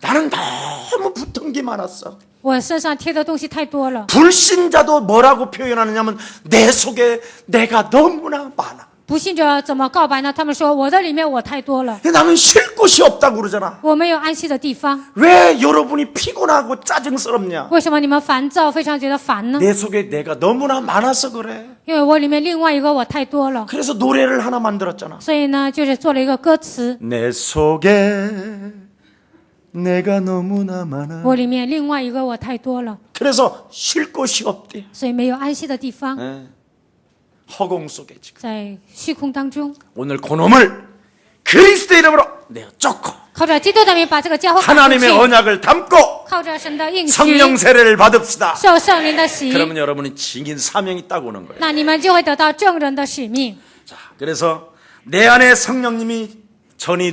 나는 너무 붙은 게 많았어. 我身上贴的东西太多了。 불신자도 뭐라고 표현하느냐면 내 속에 내가 너무나 많아. 不信者怎么告白呢？他们说我的里面我太多了， 나는 쉴 곳이 없다고 그러잖아. 我没有安息的地方。 왜 여러분이 피곤하고 짜증스럽냐? 为什么你们烦躁，非常觉得烦呢？ 내 속에 내가 너무나 많아서 그래. 因为我里面另外一个我太多了， 그래서 노래를 하나 만들었잖아. 所以呢，就是做了一个歌词。 내 속에 내가 너무나 많아. 我里面另外一个我太多了， 그래서 쉴 곳이 없대. 所以没有安息的地方， 예. 허공 속에 지금. 在虚空当中， 오늘 그놈을 그리스도 이름으로 내어 쫓고 靠着基督的名把这个家伙赶出 하나님의 去， 언약을 담고 靠着神的应许， 성령 세례를 받읍시다. 受圣灵的洗， 그러면 여러분이 증인 사명이 딱 오는 거예요. 那你们就会得到证人的使命。 자, 그래서 내 안에 성령님이 전이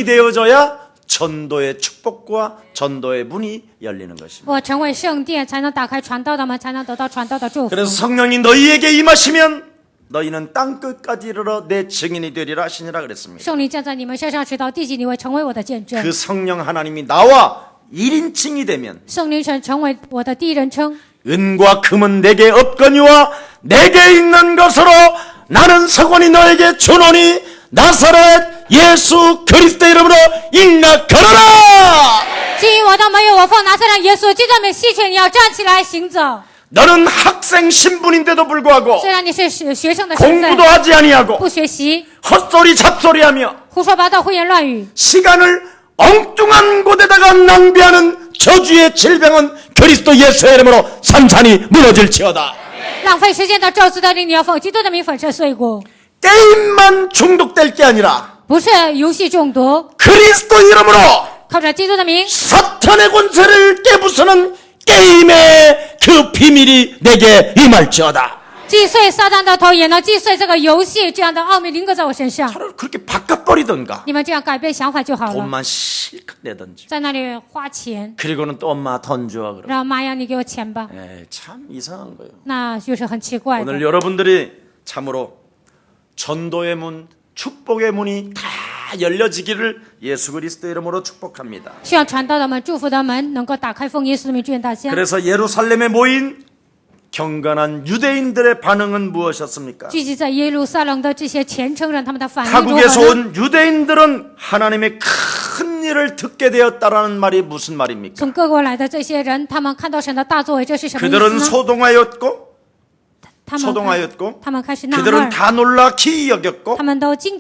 되어져야 전도의 축복과 전도의 문이 열리는 것입니다. 我成为圣殿，才能打开传道的门，才能得到传道的祝福。 그래서 성령이 너희에게 임하시면 너희는 땅 끝까지 이르러 내 증인이 되리라 하시니라 그랬습니다. 圣灵降在你们身上，直到地极，你会成为我的见证。 그 성령 하나님이 나와 1인칭이 되면 圣灵神成为我的第一人称， 은과 금은 내게 없거니와 내게 있는 것으로 나는 서건이 너에게 주노니 나사렛 예수 그리스도 이름으로 일어나거라. 基于我的没有，我奉拿撒勒耶稣基督的名吸取，你要站起来行走。 너는 학생 신분인데도 불구하고 虽然你是学生的身份 공부도 ， 하지 아니하고 不学习， 헛소리 잡소리하며 胡说八道、胡言乱语， 시간을 엉뚱한 곳에다가 낭비하는 저주의 질병은 그리스도 예수의 이름으로 산산이 무너질지어다. 浪费时间的咒诅的灵，你要奉基督的名粉身碎骨， 게임만 중독될 게 아니라 不是游戏中毒， 그리스도 이름으로 靠着基督的名， 사탄의 권세를 깨부수는 게임의 그 비밀이 내게 임할지어다. 击碎撒旦的头，也能击碎这个游戏这样的奥秘临格在我身上。 차라리 그렇게 바꿔버리던가 你们这样改变想法就好了， 돈만 실컷 내던지 在那里花钱， 그리고는 또 엄마 돈 줘. 그러고 让妈呀，你给我钱吧， 참 이상한 거예요. 那就是很奇怪的 오늘 。 여러분들이 참으로 전도의 문, 축복의 문이 다 열려지기를 예수 그리스도 이름으로 축복합니다. 希望传道的门、祝福的门能够打开，奉耶稣的名祝愿大家。 그래서 예루살렘에 모인 경건한 유대인들의 반응은 무엇이었습니까? 聚集在耶路撒冷的这些虔诚人，他们的反应如 타국에서 何呢？ 온 유대인들은 하나님의 큰 일을 듣게 되었다라는 말이 무슨 말입니까? 从各国来的这些人，他们看到神的大作为，这是什么意 그들은 思呢？ 소동하였고 他们 소동하였고 他们开始纳 그들은 闷， 다 놀라 기이 여겼고 他们都惊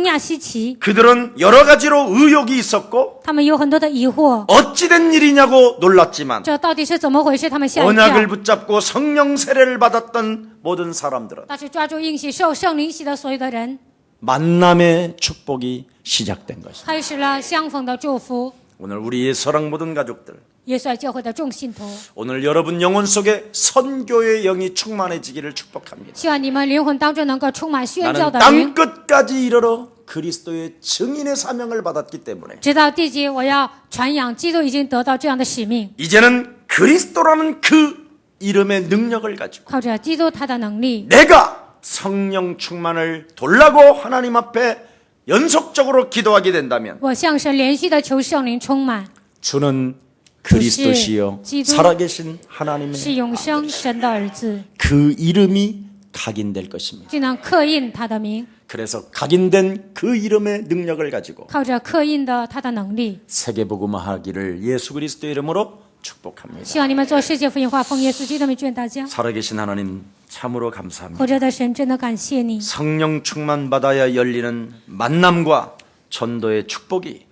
讶稀奇， 그들은 여러 가지로 의혹이 있었고 他们有很多的疑惑， 어찌된 일이냐고 놀랐지만 这到底是怎么回事？他们吓一 언약을 跳。 붙잡고 성령 세례를 받았던 모든 사람들은 但是抓住应许、受圣灵洗的所有的人， 만남의 축복이 시작된 것입니다. 开始了相逢的祝福。 오늘 우리의 사랑 모든 가족들, 耶稣爱教会的众信徒， 오늘 여러분 영혼 속에 선교의 영이 충만해지기를 축복합니다. 希望你们灵魂当中能够充满宣教 나는 的 땅 灵。 끝까지 이르러 그리스도의 증인의 사명을 받았기 때문에 直到地极，我要传扬基督已经得到这样的使命， 이제는 그리스도라는 그 이름의 능력을 가지고 靠着基督他的能力， 내가 성령 충만을 돌라고 하나님 앞에 연속적으로 기도하게 된다면 我向神连续的求圣灵充满， 주는 그리스도시요 기도. 살아계신 하나님의 是永生神的儿子， 그 이름이 각인될 것입니다. 就能刻印他的名， 그래서 각인된 그 이름의 능력을 가지고 靠着刻印的他的能力， 세계복음화하기를 예수 그리스도의 이름으로 축복합니다. 希望你们做世界福音化，奉耶稣基督的名劝大家。 살아계신 하나님 참으로 감사합니다. 活着的神，真的感谢你， 성령 충만 받아야 열리는 만남과 전도의 축복이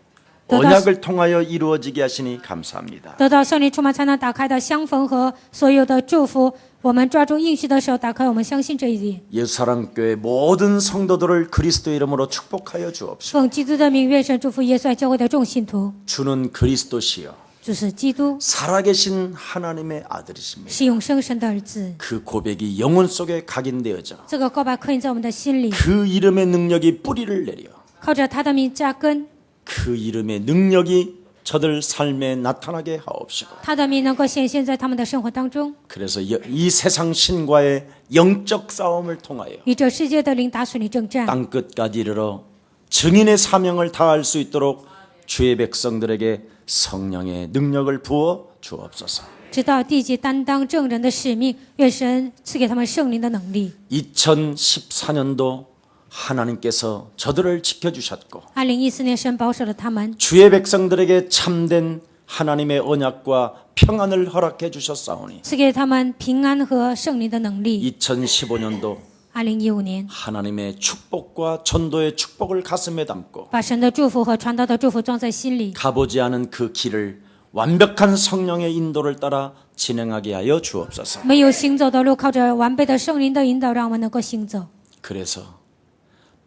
너다- 언약을 통하여 이루어지게 하시니 감사합니다. 得到圣灵充满才能打开的相逢和所有的祝福。我们抓住应许的时候，打开，我们相信这一点。 예수사랑교회 모든 성도들을 그리스도의 이름으로 축복하여 주옵소서. 奉基督的名，愿神祝福耶稣爱教会的众信徒。 주는 그리스도시여 主是基督， 살아계신 하나님의 아들이십니다. 是永生神的儿子。 그 고백이 영혼 속에 각인되어져 这个告白刻印在我们的心里， 그 이름의 능력이 뿌리를 내려 靠着他的名扎根， 그 이름의 능력이 저들 삶에 나타나게 하옵시고 他的名能够显现在他们的生活当中， 그래서 이 세상 신과의 영적 싸움을 통하여 与这世界的灵打属灵征战， 땅 끝까지 이르러 증인의 사명을 다할 수 있도록 주의 백성들에게 성령의 능력을 부어 주옵소서. 直到地级担当证人的使命。愿神赐给他们圣灵的能力。 2014년도 하나님께서 저들을 지켜주셨고 2014年，神保守了他们， 주의 백성들에게 참된 하나님의 언약과 평안을 허락해 주셨사오니 赐给他们平安和圣灵的能力。 2015년도 2015年， 하나님의 축복과 전도의 축복을 가슴에 담고 把神的祝福和传道的祝福装在心里， 가보지 않은 그 길을 완벽한 성령의 인도를 따라 진행하게 하여 주옵소서. 没有行走的路，靠着完备的圣灵的引导，让我们能够行走， 그래서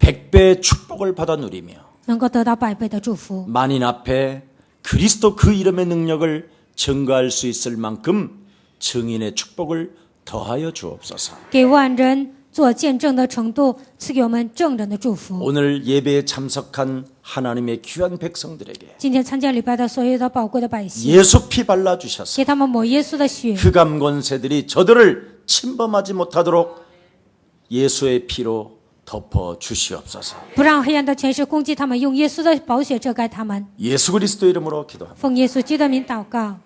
100배의 축복을 받아 누리며 能够得到百倍的祝福。 만인 앞에 그리스도 그 이름의 능력을 증거할 수 있을 만큼 증인의 축복을 더하여 주옵소서. 给万人做见证的程度，赐给我们证人的祝福。 오늘 예배에 참석한 하나님의 귀한 백성들에게 今天参加礼拜的所有的宝贵的百姓， 예수 피 발라 주셔서 给他们抹耶稣的血， 흑암 권세들이 저들을 침범하지 못하도록 예수의 피로 덮어 주시옵소서. 不让黑暗的权势攻击他们，用耶稣的宝血遮盖他们。 예수 그리스도 이름으로 기도합니다. 奉耶稣基督的名祷告。